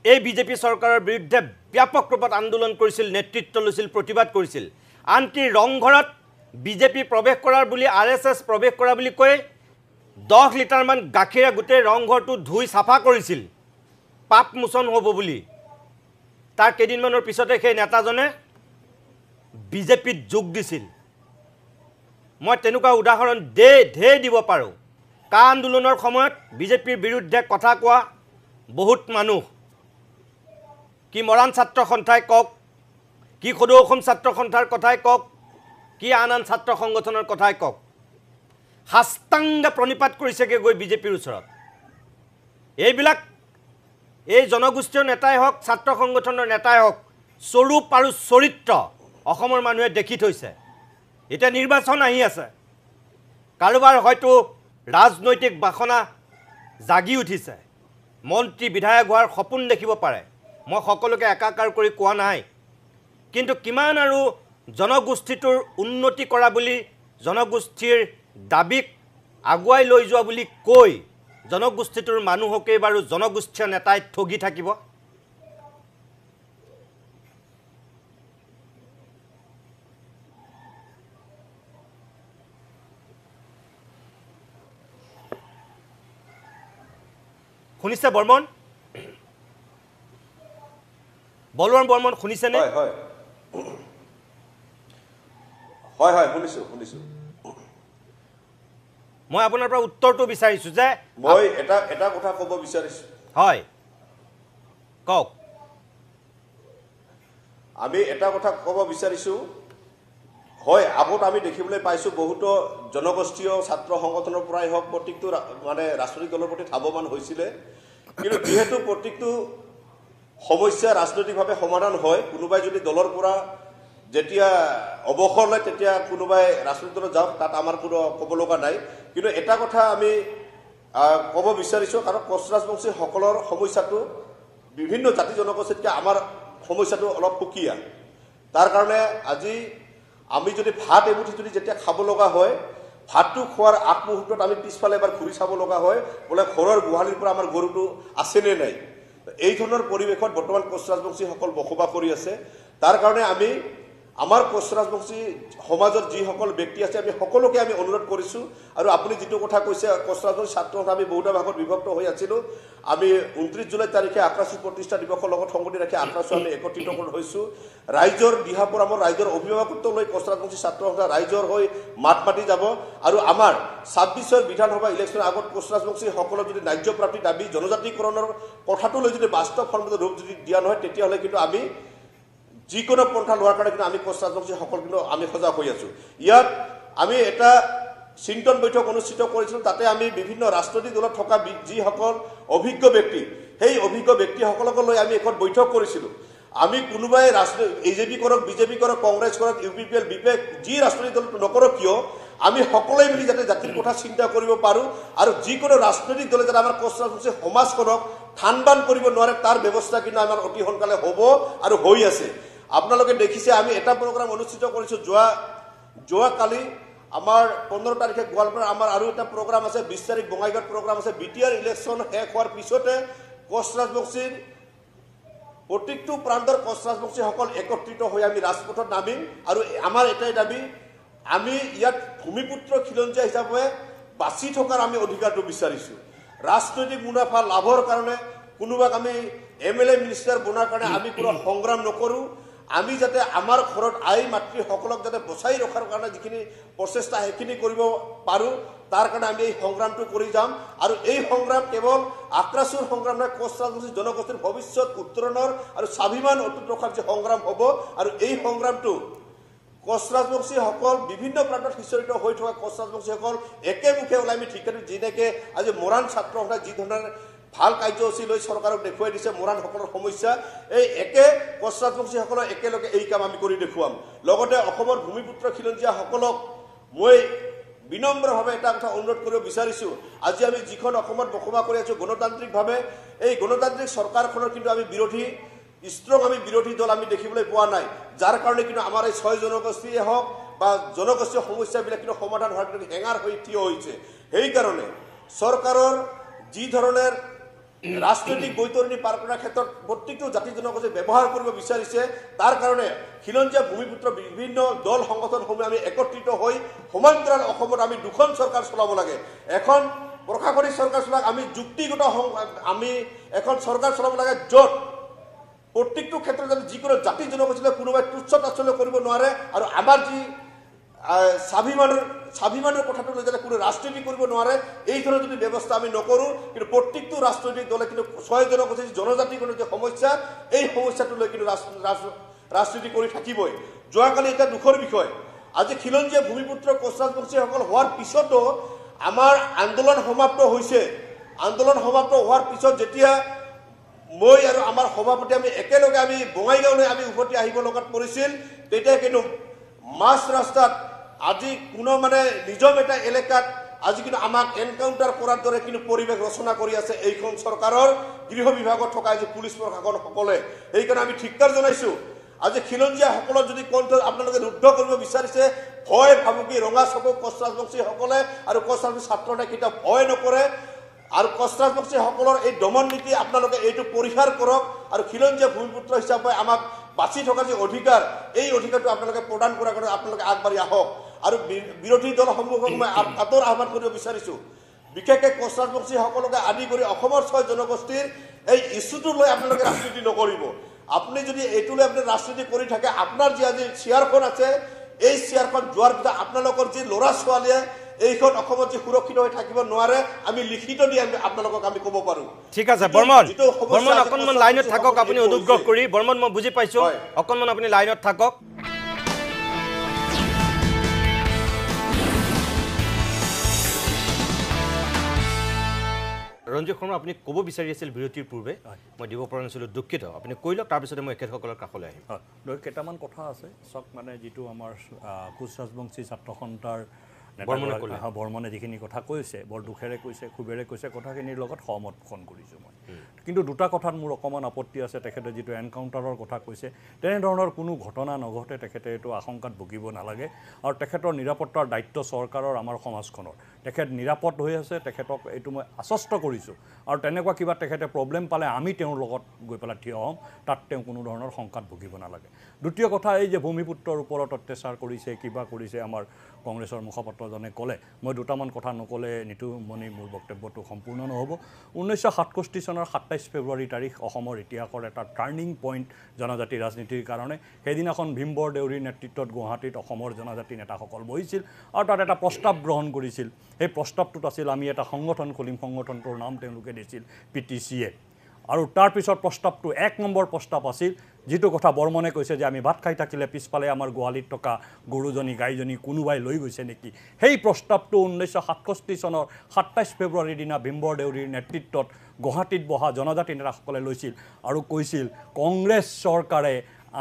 এই বিজেপি চৰকাৰৰ বিৰুদ্ধে ব্যাপক ৰূপত আন্দোলন কৰিছিল, নেতৃত্ব লৈছিল, প্ৰতিবাদ কৰিছিল। আনকি ৰংঘৰত বিজেপি প্ৰৱেশ কৰাৰ বুলি RSS প্ৰৱেশ কৰা বুলি কৈ 10 লিটাৰমান গাখীৰে গোটেই ৰংঘৰটো ধুই চাফা কৰিছিল, পাপ মোচন হ'ব বুলি। তাৰ কেইদিনমানৰ পিছতে সেই নেতাজনে বিজেপিত যোগ দিছিল। মই তেনেকুৱা উদাহৰণ ঢেৰ দিব পাৰোঁ। কা আন্দোলনৰ সময়ত বিজেপিৰ বিৰুদ্ধে কথা কোৱা বহুত মানুহ, কি মৰাণ ছাত্ৰ সন্থাই কওক, কি সদৌ অসম ছাত্ৰ সন্থাৰ কথাই কওক, কি আন আন ছাত্ৰ সংগঠনৰ কথাই কওক, সাষ্টাংগ প্ৰণিপাত কৰিছেগৈ গৈ বিজেপিৰ ওচৰত। এইবিলাক এই জনগোষ্ঠীয় নেতাই হওক, ছাত্ৰ সংগঠনৰ নেতাই হওক, স্বৰূপ আৰু চৰিত্ৰ অসমৰ মানুহে দেখি থৈছে। এতিয়া নিৰ্বাচন আহি আছে, কাৰোবাৰ হয়তো ৰাজনৈতিক বাসনা জাগি উঠিছে, মন্ত্ৰী বিধায়ক হোৱাৰ সপোন দেখিব পাৰে। মই সকলোকে একাকাৰ কৰি কোৱা নাই, কিন্তু কিমান আৰু জনগোষ্ঠীটোৰ উন্নতি কৰা বুলি, জনগোষ্ঠীৰ দাবীক আগুৱাই লৈ যোৱা বুলি কৈ জনগোষ্ঠীটোৰ মানুহকেই বাৰু জনগোষ্ঠীয় নেতাই ঠগি থাকিব? শুনিছে বৰ্মন? বলৱান বৰ্মন শুনিছেনে? হয় শুনিছোঁ। মই আপোনাৰ পৰা উত্তৰটো বিচাৰিছোঁ যে মই এটা কথা ক'ব বিচাৰিছোঁ। হয় কওক। আমি এটা কথা ক'ব বিচাৰিছোঁ, হয় আগত আমি দেখিবলৈ পাইছোঁ বহুতো জনগোষ্ঠীয় ছাত্ৰ সংগঠনৰ পৰাই হওক প্ৰত্যেকটো মানে ৰাজনৈতিক দলৰ প্ৰতি ধাৱমান হৈছিলে। কিন্তু যিহেতু প্ৰত্যেকটো সমস্যা ৰাজনৈতিকভাৱে সমাধান হয়, কোনোবাই যদি দলৰ পৰা যেতিয়া অৱসৰ লয় তেতিয়া কোনোবাই ৰাজনৈতিক দলত যাওক, তাত আমাৰ কোনো ক'ব লগা নাই। কিন্তু এটা কথা আমি ক'ব বিচাৰিছোঁ, কাৰণ কোচ ৰাজবংশীসকলৰ সমস্যাটো বিভিন্ন জাতি জনগোষ্ঠীতকৈ আমাৰ সমস্যাটো অলপ সুকীয়া। তাৰ কাৰণে আজি আমি যদি ভাত এমুঠি যদি যেতিয়া খাব লগা হয়, ভাতটো খোৱাৰ আগমুহূৰ্তত আমি পিছফালে এবাৰ ঘূৰি চাব লগা হয়, বোলে ঘৰৰ গোহালিৰ পৰা আমাৰ গৰুটো আছেনে নাই। এই ধৰণৰ পৰিৱেশত বৰ্তমান কোচ ৰাজবংশীসকল বসবাস কৰি আছে। তাৰ কাৰণে আমি আমাৰ কোচ ৰাজবংশী সমাজৰ যিসকল ব্যক্তি আছে আমি সকলোকে আমি অনুৰোধ কৰিছোঁ। আৰু আপুনি যিটো কথা কৈছে, কোচ ৰাজবংশী ছাত্ৰ সন্থা আমি বহুতো ভাগত বিভক্ত হৈ আছিলোঁ। আমি 29 জুলাই তাৰিখে আক্ৰাসু প্ৰতিষ্ঠা দিৱসৰ লগত সংগতি ৰাখি আক্ৰাসু আমি একত্ৰিত হৈছোঁ। ৰাইজৰ দিহা পৰামৰ্শ, ৰাইজৰ অভিভাৱকত্ব লৈ কোচ ৰাজবংশী ছাত্ৰ সন্থা ৰাইজৰ হৈ মাত মাতি যাব। আৰু আমাৰ 26 বিধানসভা ইলেকশ্যনৰ আগত কোচ ৰাজবংশীসকলৰ যদি ন্যায্য প্ৰাপ্তি দাবী, জনজাতিকৰণৰ কথাটো লৈ যদি বাস্তৱসন্মত ৰূপ যদি দিয়া নহয়, তেতিয়াহ'লে কিন্তু আমি যিকোনো পন্থা লোৱাৰ কাৰণে কিন্তু আমি কোচ ৰাজবংশীসকল কিন্তু আমি সজাগ হৈ আছোঁ। ইয়াত আমি এটা চিন্তন বৈঠক অনুষ্ঠিত কৰিছিলোঁ, তাতে আমি বিভিন্ন ৰাজনৈতিক দলত থকা যিসকল অভিজ্ঞ ব্যক্তি, সেই অভিজ্ঞ ব্যক্তিসকলক লৈ আমি এখন বৈঠক কৰিছিলোঁ। আমি কোনোবাই AJP কৰক, BJP কৰক, কংগ্ৰেছ কৰক, UPPL, BPF যি ৰাজনৈতিক দল নকৰক কিয়, আমি সকলোৱে মিলি যাতে জাতিৰ কথা চিন্তা কৰিব পাৰোঁ আৰু যিকোনো ৰাজনৈতিক দলে যাতে আমাৰ কোচ ৰাজবংশী সমাজখনক থান-বান কৰিব নোৱাৰে, তাৰ ব্যৱস্থা কিন্তু আমাৰ অতি সোনকালে হ'ব আৰু হৈ আছে। আপোনালোকে দেখিছে আমি এটা প্ৰগ্ৰাম অনুষ্ঠিত কৰিছোঁ যোৱাকালি আমাৰ 15 তাৰিখে গোৱালপাৰা আমাৰ আৰু এটা প্ৰগ্ৰাম আছে, 20 তাৰিখ বঙাইগাঁৱত প্ৰগ্ৰাম আছে। বিটিআৰ ইলেকশ্যন শেষ হোৱাৰ পিছতে কোচ ৰাজবংশীৰ প্ৰত্যেকটো প্ৰান্তৰ কোচ ৰাজবংশীসকল একত্ৰিত হৈ আমি ৰাজপথত নামিম। আৰু আমাৰ এটাই দাবী, আমি ইয়াত ভূমিপুত্ৰ খিলঞ্জীয়া হিচাপে বাচি থকাৰ আমি অধিকাৰটো বিচাৰিছোঁ। ৰাজনৈতিক মুনাফা লাভৰ কাৰণে কোনোবাক আমি MLA মিনিষ্টাৰ বনোৱাৰ কাৰণে আমি কোনো সংগ্ৰাম নকৰোঁ। আমি যাতে আমাৰ ঘৰত আই মাতৃসকলক যাতে বচাই ৰখাৰ কাৰণে যিখিনি প্ৰচেষ্টা সেইখিনি কৰিব পাৰোঁ, তাৰ কাৰণে আমি এই সংগ্ৰামটো কৰি যাম। আৰু এই সংগ্ৰাম কেৱল আক্ৰাসুৰ সংগ্ৰাম নহয়, কোচ ৰাজবংশী জনগোষ্ঠীৰ ভৱিষ্যত উত্তৰণৰ আৰু স্বাভিমান অটুট ৰখাৰ যে সংগ্ৰাম হ'ব। আৰু এই সংগ্ৰামটো কোচ ৰাজবংশীসকল বিভিন্ন প্ৰান্তত সিঁচৰিত হৈ থকা কোচ ৰাজবংশীসকল একেমুখে ওলাই আমি ঠিকাটো যেনেকৈ আজি মৰাণ ছাত্ৰসকলে যি ধৰণৰ ভাল কাৰ্যসূচী লৈ চৰকাৰক দেখুৱাই দিছে মৰাণসকলৰ সমস্যা, এই একে কোচ ৰাজবংশীসকলৰ একেলগে এই কাম আমি কৰি দেখুৱাম। লগতে অসমৰ ভূমিপুত্ৰ খিলঞ্জীয়াসকলক মই বিনম্ৰভাৱে এটা কথা অনুৰোধ কৰিব বিচাৰিছোঁ, আজি আমি যিখন অসমত বসবাস কৰি আছোঁ গণতান্ত্ৰিকভাৱে, এই গণতান্ত্ৰিক চৰকাৰখনৰ কিন্তু আমি বিৰোধী ষ্ট্ৰং আমি বিৰোধী দল আমি দেখিবলৈ পোৱা নাই। যাৰ কাৰণে কিন্তু আমাৰ এই 6 জনগোষ্ঠীয়ে হওক বা জনগোষ্ঠীয় সমস্যাবিলাক কিন্তু সমাধান হোৱাৰ কিন্তু হেঙাৰ হৈ থিয় হৈছে। সেইকাৰণে চৰকাৰৰ যি ধৰণৰ ৰাজনৈতিক বৈতৰণি পাৰ কৰাৰ ক্ষেত্ৰত প্ৰত্যেকটো জাতি জনগোষ্ঠী ব্যৱহাৰ কৰিব বিচাৰিছে, তাৰ কাৰণে খিলঞ্জীয়া ভূমিপুত্ৰ বিভিন্ন দল সংগঠনসমূহ আমি একত্ৰিত হৈ সমান্তৰাল অসমত আমি দুখন চৰকাৰ চলাব লাগে। এখন প্ৰশাসনিক চৰকাৰ চলাক, আমি যুক্তিগত আমি এখন চৰকাৰ চলাব লাগে য'ত প্ৰত্যেকটো ক্ষেত্ৰত যাতে যিকোনো জাতি জনগোষ্ঠীলৈ কোনোবাই তুচ্ছ তাচ্ছল্য কৰিব নোৱাৰে। আৰু আমাৰ যি স্বাভিমানৰ কথাটো লৈ যাতে কোনো ৰাজনীতি কৰিব নোৱাৰে, এই ধৰণৰ যদি ব্যৱস্থা আমি নকৰোঁ, কিন্তু প্ৰত্যেকটো ৰাজনৈতিক দলে কিন্তু 6 জনগোষ্ঠী জনজাতিৰ যে সমস্যা, এই সমস্যাটো লৈ কিন্তু ৰাজনীতি কৰি থাকিবই। যোৱাকালি এটা দুখৰ বিষয়, আজি খিলঞ্জীয়া ভূমিপুত্ৰ কোচ ৰাজবংশীসকল হোৱাৰ পিছতো আমাৰ আন্দোলন সমাপ্ত হৈছে। আন্দোলন সমাপ্ত হোৱাৰ পিছত যেতিয়া মই আৰু আমাৰ সভাপতি আমি একেলগে আমি বঙাইগাঁৱলৈ আমি উভতি আহিব লগাত পৰিছিল, তেতিয়া কিন্তু মাছ ৰাস্তাত আজি কোনো মানে নিজম এটা এলেকাত আজি কিন্তু আমাক এনকাউণ্টাৰ কৰাৰ দৰে কিন্তু পৰিৱেশ ৰচনা কৰি আছে এইখন চৰকাৰৰ গৃহ বিভাগত থকা আজি পুলিচ প্ৰশাসনসকলে। সেইকাৰণে আমি ধিক্কাৰ জনাইছোঁ। আজি খিলঞ্জীয়াসকলক যদি কণ্ঠ আপোনালোকে ৰুদ্ধ কৰিব বিচাৰিছে, ভয় ভাবুকি ৰঙা চকু কোচ ৰাজবংশীসকলে আৰু কোচ ৰাজবংশী ছাত্ৰতে কেতিয়াও ভয় নকৰে। আৰু কোচ ৰাজবংশীসকলৰ এই দমন নীতি আপোনালোকে এইটো পৰিহাৰ কৰক। আৰু খিলঞ্জীয়া ভূমিপুত্ৰ হিচাপে আমাক বাচি থকা যে অধিকাৰ, এই অধিকাৰটো আপোনালোকে প্ৰদান কৰাৰ কাৰণে আপোনালোকে আগবাঢ়ি আহক। আৰু বিৰোধী দলসমূহক মই আঁতৰ আহ্বান কৰিব বিচাৰিছোঁ, বিশেষকৈ কোচ ৰাজবংশীসকলকে আদি কৰি অসমৰ 6 জনগোষ্ঠীৰ এই ইছ্যুটো লৈ আপোনালোকে ৰাজনীতি নকৰিব। আপুনি যদি এইটো লৈ আপুনি ৰাজনীতি কৰি থাকে, আপোনাৰ যি আজি চেয়াৰখন আছে, এই চেয়াৰখন যোৱাৰ পিছত আপোনালোকৰ যি ল'ৰা ছোৱালীয়ে এইখন অসমত যি সুৰক্ষিত হৈ থাকিব নোৱাৰে, আমি লিখিত দি আপোনালোকক আমি ক'ব পাৰোঁ। ঠিক আছে বৰ্মন, অকণমান লাইনত থাকক আপুনি অনুগ্ৰহ কৰি। বৰ্মন, মই বুজি পাইছোঁ, অকণমান আপুনি লাইনত থাকক। ৰঞ্জিত শৰ্মা, আপুনি ক'ব বিচাৰি আছিল বিৰতিৰ পূৰ্বে, মই দিব পৰা নাছিলোঁ, দুখিত। আপুনি কৈ লওক, তাৰপিছতে মই এখেতসকলৰ কাষলৈ আহিম। হয়, কেইটামান কথা আছে চাওক। মানে যিটো আমাৰ কোচ ৰাজবংশী ছাত্ৰ সন্থাৰ বৰ্মনে যিখিনি কথা কৈছে, বৰ দুখেৰে কৈছে, ক্ষোভেৰে কৈছে, কথাখিনিৰ লগত সহমত পোষণ কৰিছোঁ মই। কিন্তু দুটা কথাত মোৰ অকণমান আপত্তি আছে। তেখেতে যিটো এনকাউণ্টাৰৰ কথা কৈছে, তেনেধৰণৰ কোনো ঘটনা নঘটে, তেখেতে এইটো আশংকাত ভুগিব নালাগে। আৰু তেখেতৰ নিৰাপত্তাৰ দায়িত্ব চৰকাৰৰ, আমাৰ সমাজখনৰ। তেখেত নিৰাপদ হৈ আছে, তেখেতক এইটো মই আশ্বস্ত কৰিছোঁ। আৰু তেনেকুৱা কিবা তেখেতে প্ৰব্লেম পালে আমি তেওঁৰ লগত গৈ পেলাই থিয় হ'ম, তাত তেওঁ কোনো ধৰণৰ শংকাত ভুগিব নালাগে। দ্বিতীয় কথা, এই যে ভূমিপুত্ৰৰ ওপৰত অত্যাচাৰ কৰিছে, কিবা কৰিছে, আমাৰ কংগ্ৰেছৰ মুখপাত্ৰজনে ক'লে, মই দুটামান কথা নক'লে নিতুমণি মোৰ বক্তব্যটো সম্পূৰ্ণ নহ'ব। 1967 চনৰ 27 ফেব্ৰুৱাৰী তাৰিখ অসমৰ ইতিহাসৰ এটা টাৰ্ণিং পইণ্ট জনজাতি ৰাজনীতিৰ কাৰণে। সেইদিনাখন ভীমবৰ দেউৰীৰ নেতৃত্বত গুৱাহাটীত অসমৰ জনজাতি নেতাসকল বহিছিল আৰু তাত এটা প্ৰস্তাৱ গ্ৰহণ কৰিছিল। সেই প্ৰস্তাৱটোত আছিল আমি এটা সংগঠন খুলিম, সংগঠনটোৰ নাম তেওঁলোকে দিছিল PTCA। আৰু তাৰপিছত প্ৰস্তাৱটো 1 নম্বৰ প্ৰস্তাৱ আছিল, যিটো কথা বৰ্মনে কৈছে যে আমি ভাত খাই থাকিলে পিছফালে আমাৰ গোহালিত থকা গৰুজনী গাইজনী কোনোবাই লৈ গৈছে নেকি। সেই প্ৰস্তাৱটো 1967 চনৰ 27 ফেব্ৰুৱাৰীৰ দিনা ভীমবৰ দেউৰীৰ নেতৃত্বত গুৱাহাটীত বহা জনজাতি নেতাসকলে লৈছিল আৰু কৈছিল, কংগ্ৰেছ চৰকাৰে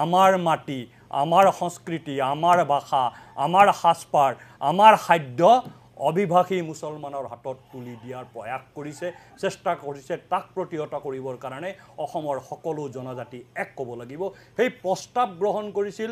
আমাৰ মাটি, আমাৰ সংস্কৃতি, আমাৰ ভাষা, আমাৰ সাজপাৰ, আমাৰ খাদ্য অভিভাষী মুছলমানৰ হাতত তুলি দিয়াৰ প্ৰয়াস কৰিছে, চেষ্টা কৰিছে। তাক প্ৰতিহত কৰিবৰ কাৰণে অসমৰ সকলো জনজাতি এক ক'ব লাগিব। সেই প্ৰস্তাৱ গ্ৰহণ কৰিছিল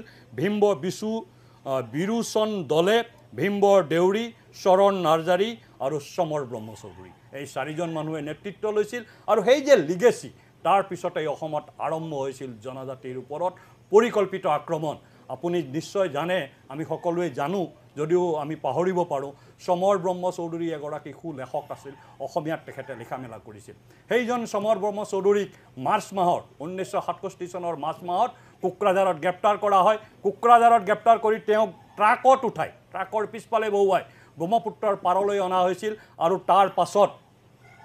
বিৰোচন দলে ভীমবৰ দেউৰী, চৰণ নাৰ্জাৰী আৰু সমৰ ব্ৰহ্মচৌধুৰী। এই 4জন মানুহে নেতৃত্ব লৈছিল আৰু সেই যে লিগেচি তাৰ পিছতে অসমত আৰম্ভ হৈছিল জনজাতিৰ ওপৰত পৰিকল্পিত আক্ৰমণ। আপুনি নিশ্চয় জানে, আমি সকলোৱে জানো, যদিও আমি পাহৰিব পাৰোঁ, সমৰ ব্ৰহ্মচৌধুৰী এগৰাকী সুলেখক আছিল, অসমীয়াত তেখেতে লিখা মেলা কৰিছিল। সেইজন সমৰ ব্ৰহ্মচৌধুৰীক মাৰ্চ মাহৰ 1967 চনৰ মাৰ্চ মাহত কোকৰাঝাৰত গ্ৰেপ্তাৰ কৰা হয়। কোকৰাঝাৰত গ্ৰেপ্তাৰ কৰি তেওঁক ট্ৰাকত উঠাই, ট্ৰাকৰ পিছফালে বহুৱাই ব্ৰহ্মপুত্ৰৰ পাৰলৈ অনা হৈছিল আৰু তাৰ পাছত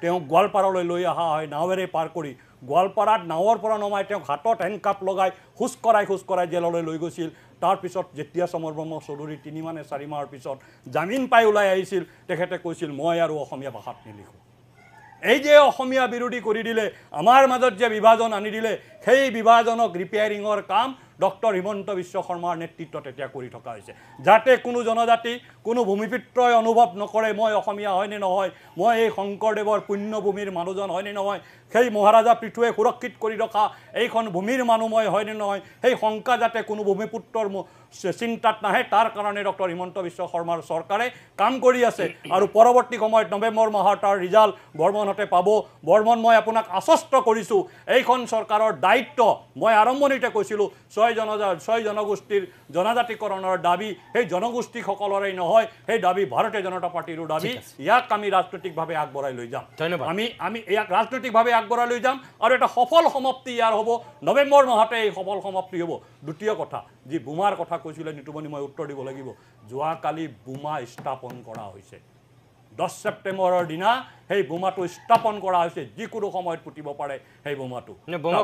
তেওঁক গোৱালপাৰালৈ লৈ অহা হয় নাৱেৰে পাৰ কৰি। গোৱালপাৰাত নাৱৰ পৰা নমাই তেওঁক হাতত হেণ্ডকাপ লগাই খোজ কৰাই জেললৈ লৈ গৈছিল। তাৰপিছত যেতিয়া সমৰ ব্ৰহ্মচৌধুৰী 3 নে 4 মাহৰ পিছত জামিন পাই ওলাই আহিছিল, তেখেতে কৈছিল মই আৰু অসমীয়া ভাষাত নিলিখোঁ। এই যে অসমীয়া বিৰোধী কৰি দিলে, আমাৰ মাজত যে বিভাজন আনি দিলে, সেই বিভাজনক ৰিপেয়াৰিঙৰ কাম ডক্টৰ হিমন্ত বিশ্ব শৰ্মাৰ নেতৃত্বত এতিয়া কৰি থকা হৈছে, যাতে কোনো জনজাতি, কোনো ভূমিপুত্ৰই অনুভৱ নকৰে মই অসমীয়া হয় নে নহয়, মই এই শংকৰদেৱৰ পুণ্যভূমিৰ মানুহজন হয় নে নহয়, সেই মহাৰাজা পৃথুৱে সুৰক্ষিত কৰি ৰখা এইখন ভূমিৰ মানুহ মই হয় নে নহয়, সেই শংকা যাতে কোনো ভূমিপুত্ৰৰ চিন্তাত নাহে, তাৰ কাৰণে ডক্টৰ হিমন্ত বিশ্ব শৰ্মাৰ চৰকাৰে কাম কৰি আছে। আৰু পৰৱৰ্তী সময়ত নৱেম্বৰ মাহৰ তাৰ ৰিজাল্ট বৰ্মনহঁতে পাব। বৰ্মন, মই আপোনাক আশ্বস্ত কৰিছোঁ, এইখন চৰকাৰৰ দায়িত্ব, মই আৰম্ভণিতে কৈছিলোঁ 6 জনগোষ্ঠীৰ জনজাতিকৰণৰ দাবী সেই জনগোষ্ঠীসকলৰেই নহয়, সেই দাবী ভাৰতীয় জনতা পাৰ্টিৰো দাবী। ইয়াক আমি ৰাজনৈতিকভাৱে আগবঢ়াই লৈ যাম। আমি ইয়াক ৰাজনৈতিকভাৱে আগবঢ়াই লৈ যাম আৰু এটা সফল সমাপ্তি ইয়াৰ হ'ব। নৱেম্বৰ মাহতে এই সফল সমাপ্তি হ'ব। দ্বিতীয় কথা, যি বোমাৰ কথা কৈছিলে নিতুমণি, মই উত্তৰ দিব লাগিব। যোৱাকালি বোমা স্থাপন কৰা হৈছে। 10 ছেপ্টেম্বৰৰ দিনা সেই বোমাটো স্থাপন কৰা হৈছে। যিকোনো সময়ত ফুটিব পাৰে সেই বোমাটো।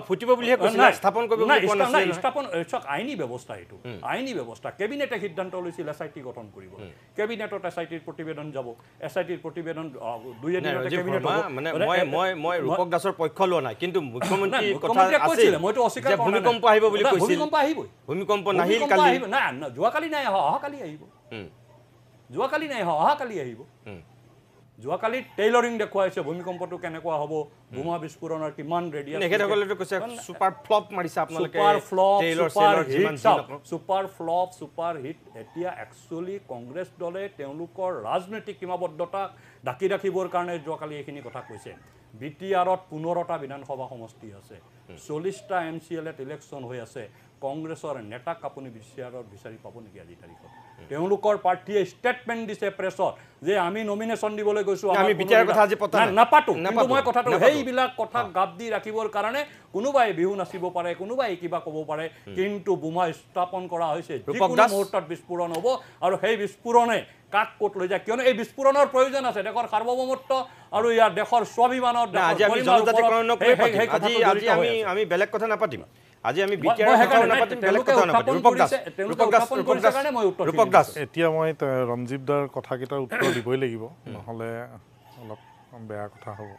ফুটিব বুলিহে কৈছিল, স্থাপন কৰিব স্থাপন আইনী ব্যৱস্থা, এইটো আইনী ব্যৱস্থা। কেবিনেটে সিদ্ধান্ত লৈছিল SIT গঠন কৰিব। কেবিনেটত SITৰ প্ৰতিবেদন যাব। SITৰ প্ৰতিবেদন 2 এদিনতে কেবিনেট হ'ব। মানে মই ৰূপক দাসৰ পক্ষ লোৱা নাই, কিন্তু মুখ্যমন্ত্ৰীৰ কথা কৈছিলে, মইতো অস্বীকাৰ কৰা নাই। ভূমিকম্প আহিব বুলি কৈছিল। ভূমিকম্প আহিবই। ভূমিকম্প নাহিল কালি। নাই, যোৱাকালি নাই, অহাকালি আহিব। যোৱাকালি নাই, অহাকালি আহিব। যোৱাকালি টেইলৰিং দেখুৱাইছে ভূমিকম্পটো কেনেকুৱা হ'ব, বোমা বিস্ফোৰণৰ কিমান ৰেডিয়াছ। তেখেতসকলেতো কৈছে ছুপাৰ ফ্লপ মাৰিছে আপোনালোকে। Super flop, super hit. এতিয়া একচুৱেলি কংগ্ৰেছ দলে তেওঁলোকৰ ৰাজনৈতিক সীমাবদ্ধতাক ঢাকি ৰাখিবৰ কাৰণে যোৱাকালি এইখিনি কথা কৈছে। BTRত 15টা বিধানসভা সমষ্টি আছে, 40টা MCLত ইলেকশ্যন হৈ আছে। কংগ্ৰেছৰ নেতাক আপুনি BTRত বিচাৰি পাব নেকি আজি তাৰিখত? তেওঁলোকৰ পাৰ্টীয়ে ষ্টেটমেণ্ট দিছে প্ৰেছত যে আমি নমিনেশ্যন দিবলৈ গৈছোঁ, আমি BTR কথা আজি নাপাতো। কিন্তু মই কথাটো সেইবিলাক কথা গাপ দি ৰাখিবৰ কাৰণে কোনোবাই বিহু নাচিব পাৰে, কোনোবাই কিবা ক'ব পাৰে, কিন্তু বোমা স্থাপন কৰা হৈছে। যিকোনো মুহূৰ্তত বিস্ফোৰণ হ'ব আৰু সেই বিস্ফোৰণে কাক ক'ত লৈ যায়, কিয়নো এই বিস্ফোৰণৰ প্ৰয়োজন আছে দেশৰ সাৰ্বভৌমত্ব আৰু ইয়াৰ দেশৰ স্বাভিমানৰ। আমি বেলেগ কথা নাপাতিম আজি, আমি এতিয়া মই ৰঞ্জীৱ দাৰ কথাকেইটাৰ উত্তৰ দিবই লাগিব, নহ'লে অলপ বেয়া কথা হ'ব।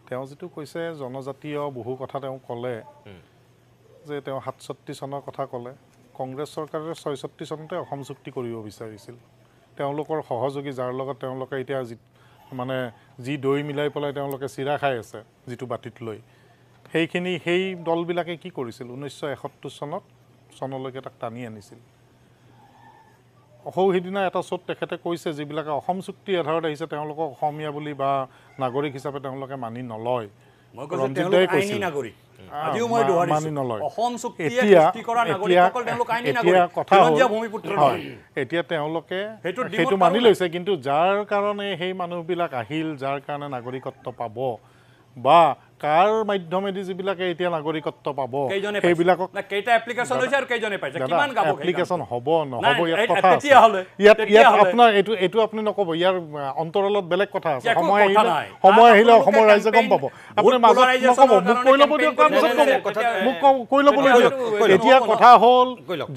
তেওঁ যিটো কৈছে জনজাতীয় বহু কথা তেওঁ ক'লে, যে তেওঁ 67 চনৰ কথা ক'লে। কংগ্ৰেছ চৰকাৰে 66 চনতে অসম চুক্তি কৰিব বিচাৰিছিল। তেওঁলোকৰ সহযোগী, যাৰ লগত তেওঁলোকে এতিয়া যি দৈ মিলাই পেলাই তেওঁলোকে চিৰা খাই আছে যিটো বাতিত লৈ, সেই দলবিলাকে কি কৰিছিল? 1971 চনলৈকে তাক টানি আনিছিল। সিদিনা এটা শ্ব'ত তেখেতে কৈছে যিবিলাকে অসম চুক্তিৰ আধাৰত আহিছে তেওঁলোকক অসমীয়া বুলি বা নাগৰিক হিচাপে তেওঁলোকে মানি নলয়। এতিয়া তেওঁলোকে সেইটো মানি লৈছে, কিন্তু যাৰ কাৰণে সেই মানুহবিলাক আহিল, যাৰ কাৰণে নাগৰিকত্ব পাব বা কাৰ মাধ্যমেদি যিবিলাকে এতিয়া নাগৰিকত্ব পাব, সেইবিলাকক এপ্লিকেশ্যন হ'ব নহ'ব ইয়াত কথা আছে। ইয়াত আপোনাৰ এইটো আপুনি নক'ব, ইয়াৰ অন্তৰালত বেলেগ কথা আছে। সময় আহিলে অসমৰ ৰাইজে গম পাব। আপুনি মাজত নক'ব, মোক কৈ ল'ব দিয়ক, মোক কৈ ল'বলৈ দিয়ক। এতিয়া কথা হ'ল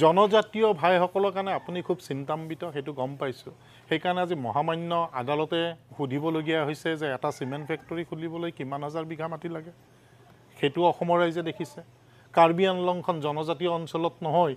জনজাতীয় ভাইসকলৰ কাৰণে আপুনি খুব চিন্তান্বিত, সেইটো গম পাইছোঁ। সেইকাৰণে আজি মহামান্য আদালতে সুধিবলগীয়া হৈছে যে এটা চিমেণ্ট ফেক্টৰী খুলিবলৈ কিমান হাজাৰ বিঘা মাটি লাগে, সেইটো অসমৰ ৰাইজে দেখিছে। কাৰ্বি আংলংখন জনজাতীয় অঞ্চলত নহয়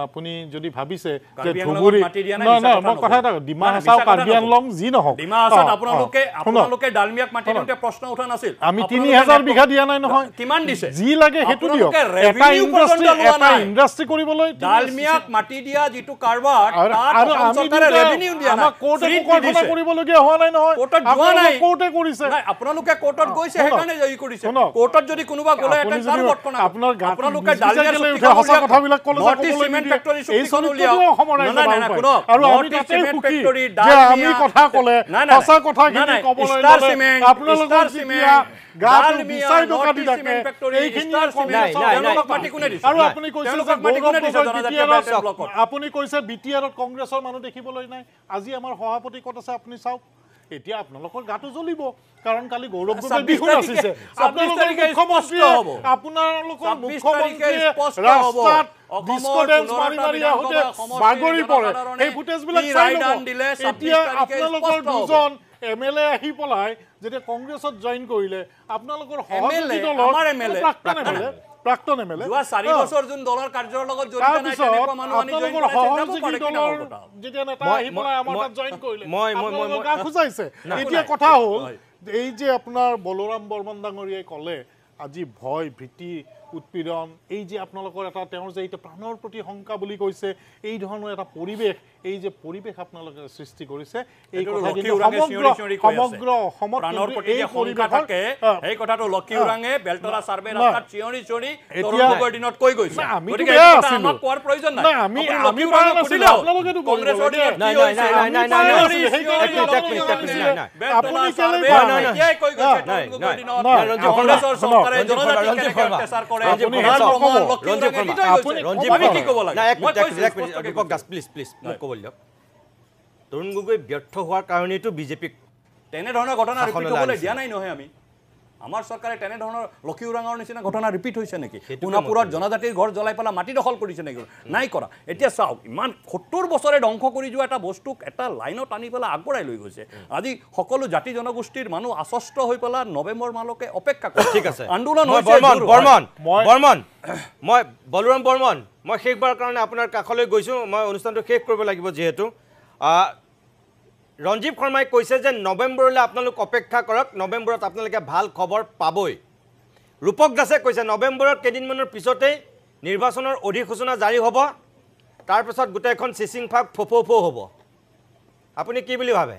আপুনি যদি ভাবিছে যে কাৰ্বি আংলঙত ধুবুৰী মাটি দিয়া নাই, নহয় মিছা নহয় মই কথা কথা এটা ডিমা হাছাও কাৰ্বি আংলং যি নহওক ডিমা হাছাওত শুনক, আপোনালোকে ডালমিয়াক মাটি দিওঁতে প্ৰশ্ন উঠা নাছিল আমি ৩,০০০ বিঘা দিয়া নাই নহয় কিমান দিছে যি লাগে সেইটো দিয়ক আপোনালোকে এটা revenue পৰ্যন্ত লোৱা নাই। ইণ্ডাষ্ট্ৰী কৰিবলৈ ডালমিয়াক মাটি দিয়া যিটো কাৰবাৰ আৰু তাত অসম আমি চৰকাৰে ৰেভিনিউ দিয়া নাই আমাক কোৰ্টে ফ্ৰীত মোকৰ্দমা দিছে। কৰিবলগীয়া হোৱা নাই নহয় কোৰ্টত যোৱা আপোনালোকে নাই কোৰ্টে কৰিছে নাই আপোনালোকে কোৰ্টত গৈছে শুনক, সেইকাৰণে জয়ী কৰিছে শুনক, কোৰ্টত যদি কোনোবা গলে আপুনি এটা যদি তাৰ বৰ্তমান আপোনাৰ গাত আপোনালোকে বিজেপি ডালমিয়া চাইকেলে চুক্তিখন উঠে, সঁচা উলিয়াওক। কথাবিলাক ক'লে যে নৰ্থ ইষ্ট ক'বলৈ চিমেণ্ট নিদিয়ে। ফেক্টৰী এই চুক্তিখন চৰিত্ৰটোও উলিয়াওক। অসমৰ ৰাইজে নাই, নাই, ভাল নাই, পায়। শুনক। আৰু আমি নৰ্থ ইষ্ট তাতেই চিমেণ্ট সুখী ফেক্টৰী, যে ডালমিয়া- আমি কথা ক'লে নাই, নাই, সঁচা কথাখিনি নাই, নাই, ক'বলৈ ষ্টাৰ ল'লে চিমেণ্ট, আপোনালোকৰ ষ্টাৰ যেতিয়া চিমেণ্ট, গাটো ডালমিয়া, বিচাই টকা নৰ্থ দি ইষ্ট থাকে চিমেণ্ট ফেক্টৰী, এইখিনি ষ্টাৰ চিমেণ্ট, নাই, নাই, তেওঁলোকক নাই। মাটি কোনে দিছে? আৰু নাই। আপুনি কৈছে যে তেওঁলোকক মাটি কোনে দিছে গৌৰৱ জনজাতীয় গগৈ বেল্ট ব্লকত? আপুনি কৈছে বিটিআৰত কংগ্ৰেছৰ মানুহ দেখিবলৈ নাই আজি আমাৰ সভাপতি ক'ত আছে আপুনি চাওক এতিয়া আপোনালোকৰ গাটো জ্বলিব কাৰণ কালি গৌৰৱ গগৈ 26 বিহু নাচিছে তাৰিখে আপোনালোকৰ মুখ্যমন্ত্ৰীয়ে স্পষ্ট হ'ব। আপোনালোকৰ 26 তাৰিখে মুখ্যমন্ত্ৰীয়ে স্পষ্ট হ'ব। ৰাস্তাত অসমৰ ডিস্কো ডেন্স 15টা মাৰি মাৰি আহোঁতে সমষ্টিৰ বাগৰি পৰে জনসাধাৰণে সেই ফুটেজবিলাক কি চাই ৰায়দান ল'ব দিলে 26 এতিয়া তাৰিখে আপোনালোকৰ স্পষ্ট হ'ব। দুজন MLA আহি পেলাই যেতিয়া কংগ্ৰেছত জইন কৰিলে আপোনালোকৰ সহযোগী MLA, দলৰ আমাৰ MLA, প্ৰাক্তন MLA যোৱা 4 বছৰ যোন দলৰ কাৰ্যৰ লগত জড়িত নাই তাৰপিছত তেনেকুৱা মানুহ আনি জইন আপোনালোকৰ কৰাইছে, যাব সহযোগী পাৰে, কি দলৰ ডাঙৰ কথা? যেতিয়া নেতা মই- আহি পেলাই আমাৰ মই- তাত জইন কৰিলে মই- আপোনালোকৰ গা খোজাইছে এতিয়া কথা হ'ল এই যে আপোনাৰ বলোৰাম বৰ্মন ডাঙৰীয়াই ক'লে আজি ভয় ভীতি উৎপীড়ন এই যে আপোনালোকৰ এটা তেওঁৰ যে এতিয়া প্ৰাণৰ প্ৰতি শংকা বুলি কৈছে এই ধৰণৰ এটা পৰিৱেশ এই যে পৰিৱেশ আপোনালোকে সৃষ্টি কৰিছে এই এইটো কথা লক্ষী কিন্তু উৰাঙে চিঞৰি চিঞৰি কৈ আছে। সমগ্ৰ অসমত প্ৰাণৰ কিন্তু প্ৰতি এই যে শংকা পৰিৱেশৰ থাকে সেই কথাটো লক্ষী উৰাঙে বেলতলা চাৰ্ভে নাই। ৰাস্তাত চিঞৰি চিঞৰি এতিয়া- তৰুণ গগৈৰ দিনত কৈ গৈছে নাই, আমিতো গতিকে বেয়া এই কথা আছিলো। আমাক কোৱাৰ প্ৰয়োজন নাই নাই, আমি- আপুনি আমি লক্ষী বেয়া উৰাঙক নাছিলো, সুধিলেও আপোনালোকেতো কৰিব কংগ্ৰেছৰ লাগে। দিনত নাই, কি নাই, হৈছে? নাই, নাই, নাই, নাই, চিঞৰি নাই, চিঞৰি নাই, চিঞৰি এক মিনিট, চিঞৰি নাই, নাই। বেলতলা আপুনি কেলেই চাৰ্ভে কোৱা নাই? এতিয়াই কৈ গৈছে নাই, তৰুণ গগৈৰ নাই, দিনত নাই, ৰঞ্জিত কংগ্ৰেছৰ শৰ্মা, চৰকাৰে ৰঞ্জিত জনজাতিক শৰ্মা, কেনেকৈ শৰ্মা, অত্যাচাৰ কৰে ৰঞ্জিত আপুনি শৰ্মা, সেইটো তাৰ প্ৰমাণ ক'ব। লক্ষী ৰঞ্জিত উৰাঙে দি শৰ্মা, থৈ আপুনি গৈছে। ক'ব আমি কি লাগে। ক'ব লাগে? নাই, এক মই মিনিট, কৈছোঁ এক মিনিট, স্পষ্টকৈ দীপক কৈছোঁ। দাস, প্লিজ মোক ক'বলৈ দিয়ক তৰুণ গগৈ ব্যৰ্থ হোৱাৰ কাৰণেইতো বিজেপিক তেনেধৰণৰ ঘটনা ৰিপিট শাসনলৈ হ'বলৈ আনিছে। দিয়া নাই নহয় আমি আমাৰ চৰকাৰে তেনেধৰণৰ লক্ষী উৰাঙৰ নিচিনা ঘটনা ৰিপিট হৈছে নেকি সেইটোকে সোণাপুৰত মই জনজাতিৰ ঘৰ জ্বলাই পেলাই মাটি দখল কৰিছে নেকি নাই কৰা এতিয়া চাওক ইমান 70 বছৰে ধ্বংস কৰি যোৱা এটা বস্তুক এটা লাইনত আনি পেলাই আগবঢ়াই লৈ গৈছে আজি সকলো জাতি জনগোষ্ঠীৰ মানুহ আশ্বস্ত হৈ পেলাই নৱেম্বৰ মাহলৈকে অপেক্ষা কৰে ঠিক আছে আন্দোলন মই হৈছে বৰ্মন জোৰ হয়। বৰ্মন মই- বৰ্মন মই বলোৰাম বৰ্মন মই শেষবাৰৰ কাৰণে আপোনাৰ কাষলৈ গৈছোঁ মই অনুষ্ঠানটো শেষ কৰিব লাগিব যিহেতু ৰঞ্জীৱ শৰ্মাই কৈছে যে নৱেম্বৰলৈ আপোনালোক অপেক্ষা কৰক নৱেম্বৰত আপোনালোকে ভাল খবৰ পাবই ৰূপক দাসে কৈছে নৱেম্বৰত কেইদিনমানৰ পিছতেই নিৰ্বাচনৰ অধিসূচনা জাৰি হ'ব তাৰপিছত গোটেইখন চিচিং ফাক ফৌ হ'ব আপুনি কি বুলি ভাবে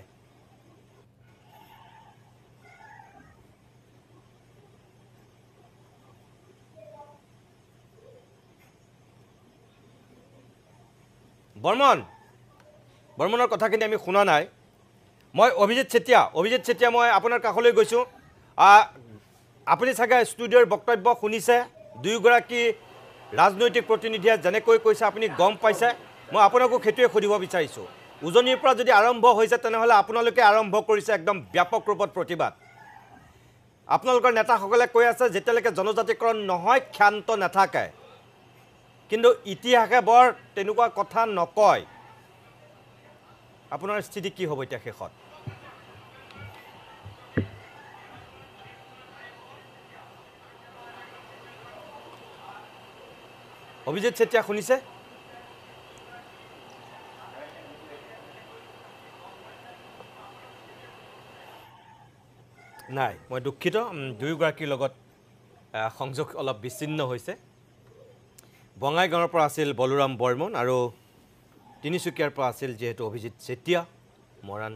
বৰ্মনৰ কথাখিনি আমি শুনা নাই মই অভিজিত চেতিয়া মই আপোনাৰ কাষলৈ গৈছোঁ আপুনি চাগে ষ্টুডিঅ'ৰ বক্তব্য শুনিছে দুয়োগৰাকী ৰাজনৈতিক প্ৰতিনিধিয়ে যেনেকৈ কৈছে আপুনি গম পাইছে মই আপোনাকো সেইটোৱে সুধিব বিচাৰিছোঁ উজনিৰ পৰা যদি আৰম্ভ হৈছে তেনেহ'লে আপোনালোকে আৰম্ভ কৰিছে একদম ব্যাপক ৰূপত প্ৰতিবাদ আপোনালোকৰ নেতাসকলে কৈ আছে যেতিয়ালৈকে জনজাতিকৰণ নহয় ক্ষান্ত নাথাকে কিন্তু ইতিহাসে বৰ তেনেকুৱা কথা নকয় আপোনাৰ স্থিতি কি হ'ব এতিয়া শেষত অভিজিত চেতিয়া শুনিছে নাই মই দুখিত দুয়োগৰাকীৰ লগত সংযোগ অলপ বিচ্ছিন্ন হৈছে বঙাইগাঁৱৰ পৰা আছিল বলোৰাম বৰ্মন আৰু তিনিচুকীয়াৰ পৰা আছিল যিহেতু অভিজিত চেতিয়া মৰাণ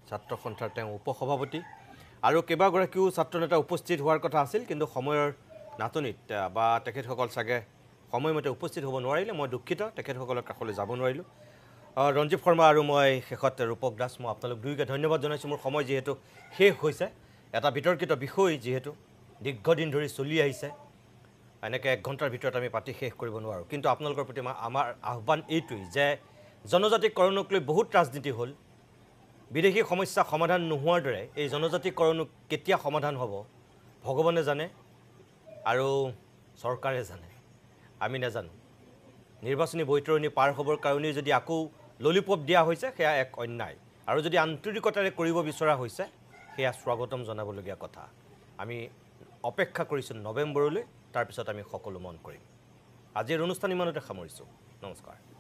ছাত্ৰ সন্থাৰ তেওঁ উপসভাপতি আৰু কেইবাগৰাকীও ছাত্ৰ নেতা উপস্থিত হোৱাৰ কথা আছিল কিন্তু সময়ৰ নাটনিত বা তেখেতসকল চাগে সময়মতে উপস্থিত হ'ব নোৱাৰিলে মই দুখিত তেখেতসকলৰ কাষলৈ যাব নোৱাৰিলোঁ ৰঞ্জীৱ শৰ্মা আৰু মই শেষত ৰূপক দাস মই আপোনালোক দুয়োকে ধন্যবাদ জনাইছোঁ মোৰ সময় যিহেতু শেষ হৈছে এটা বিতৰ্কিত বিষয় যিহেতু দীৰ্ঘদিন ধৰি চলি আহিছে এনেকৈ 1 ঘণ্টাৰ ভিতৰত আমি পাতি শেষ কৰিব নোৱাৰোঁ কিন্তু আপোনালোকৰ প্ৰতি আমাৰ আহ্বান এইটোৱেই যে জনজাতিকৰণক লৈ বহুত ৰাজনীতি হ'ল বিদেশী সমস্যা সমাধান নোহোৱাৰ দৰে এই জনজাতিকৰণো কেতিয়া সমাধান হ'ব ভগৱানে জানে আৰু চৰকাৰে জানে আমি নাজানো নিৰ্বাচনী বৈতৰণি পাৰ হ'বৰ কাৰণেই যদি আকৌ ললিপপ দিয়া হৈছে সেয়া এক অন্যায় আৰু যদি আন্তৰিকতাৰে কৰিব বিচৰা হৈছে সেয়া স্বাগতম জনাবলগীয়া কথা আমি অপেক্ষা কৰিছোঁ নৱেম্বৰলৈ, তাৰপিছত আমি সকলো মন কৰিম। আজিৰ অনুষ্ঠান ইমানতে সামৰিছোঁ। নমস্কাৰ।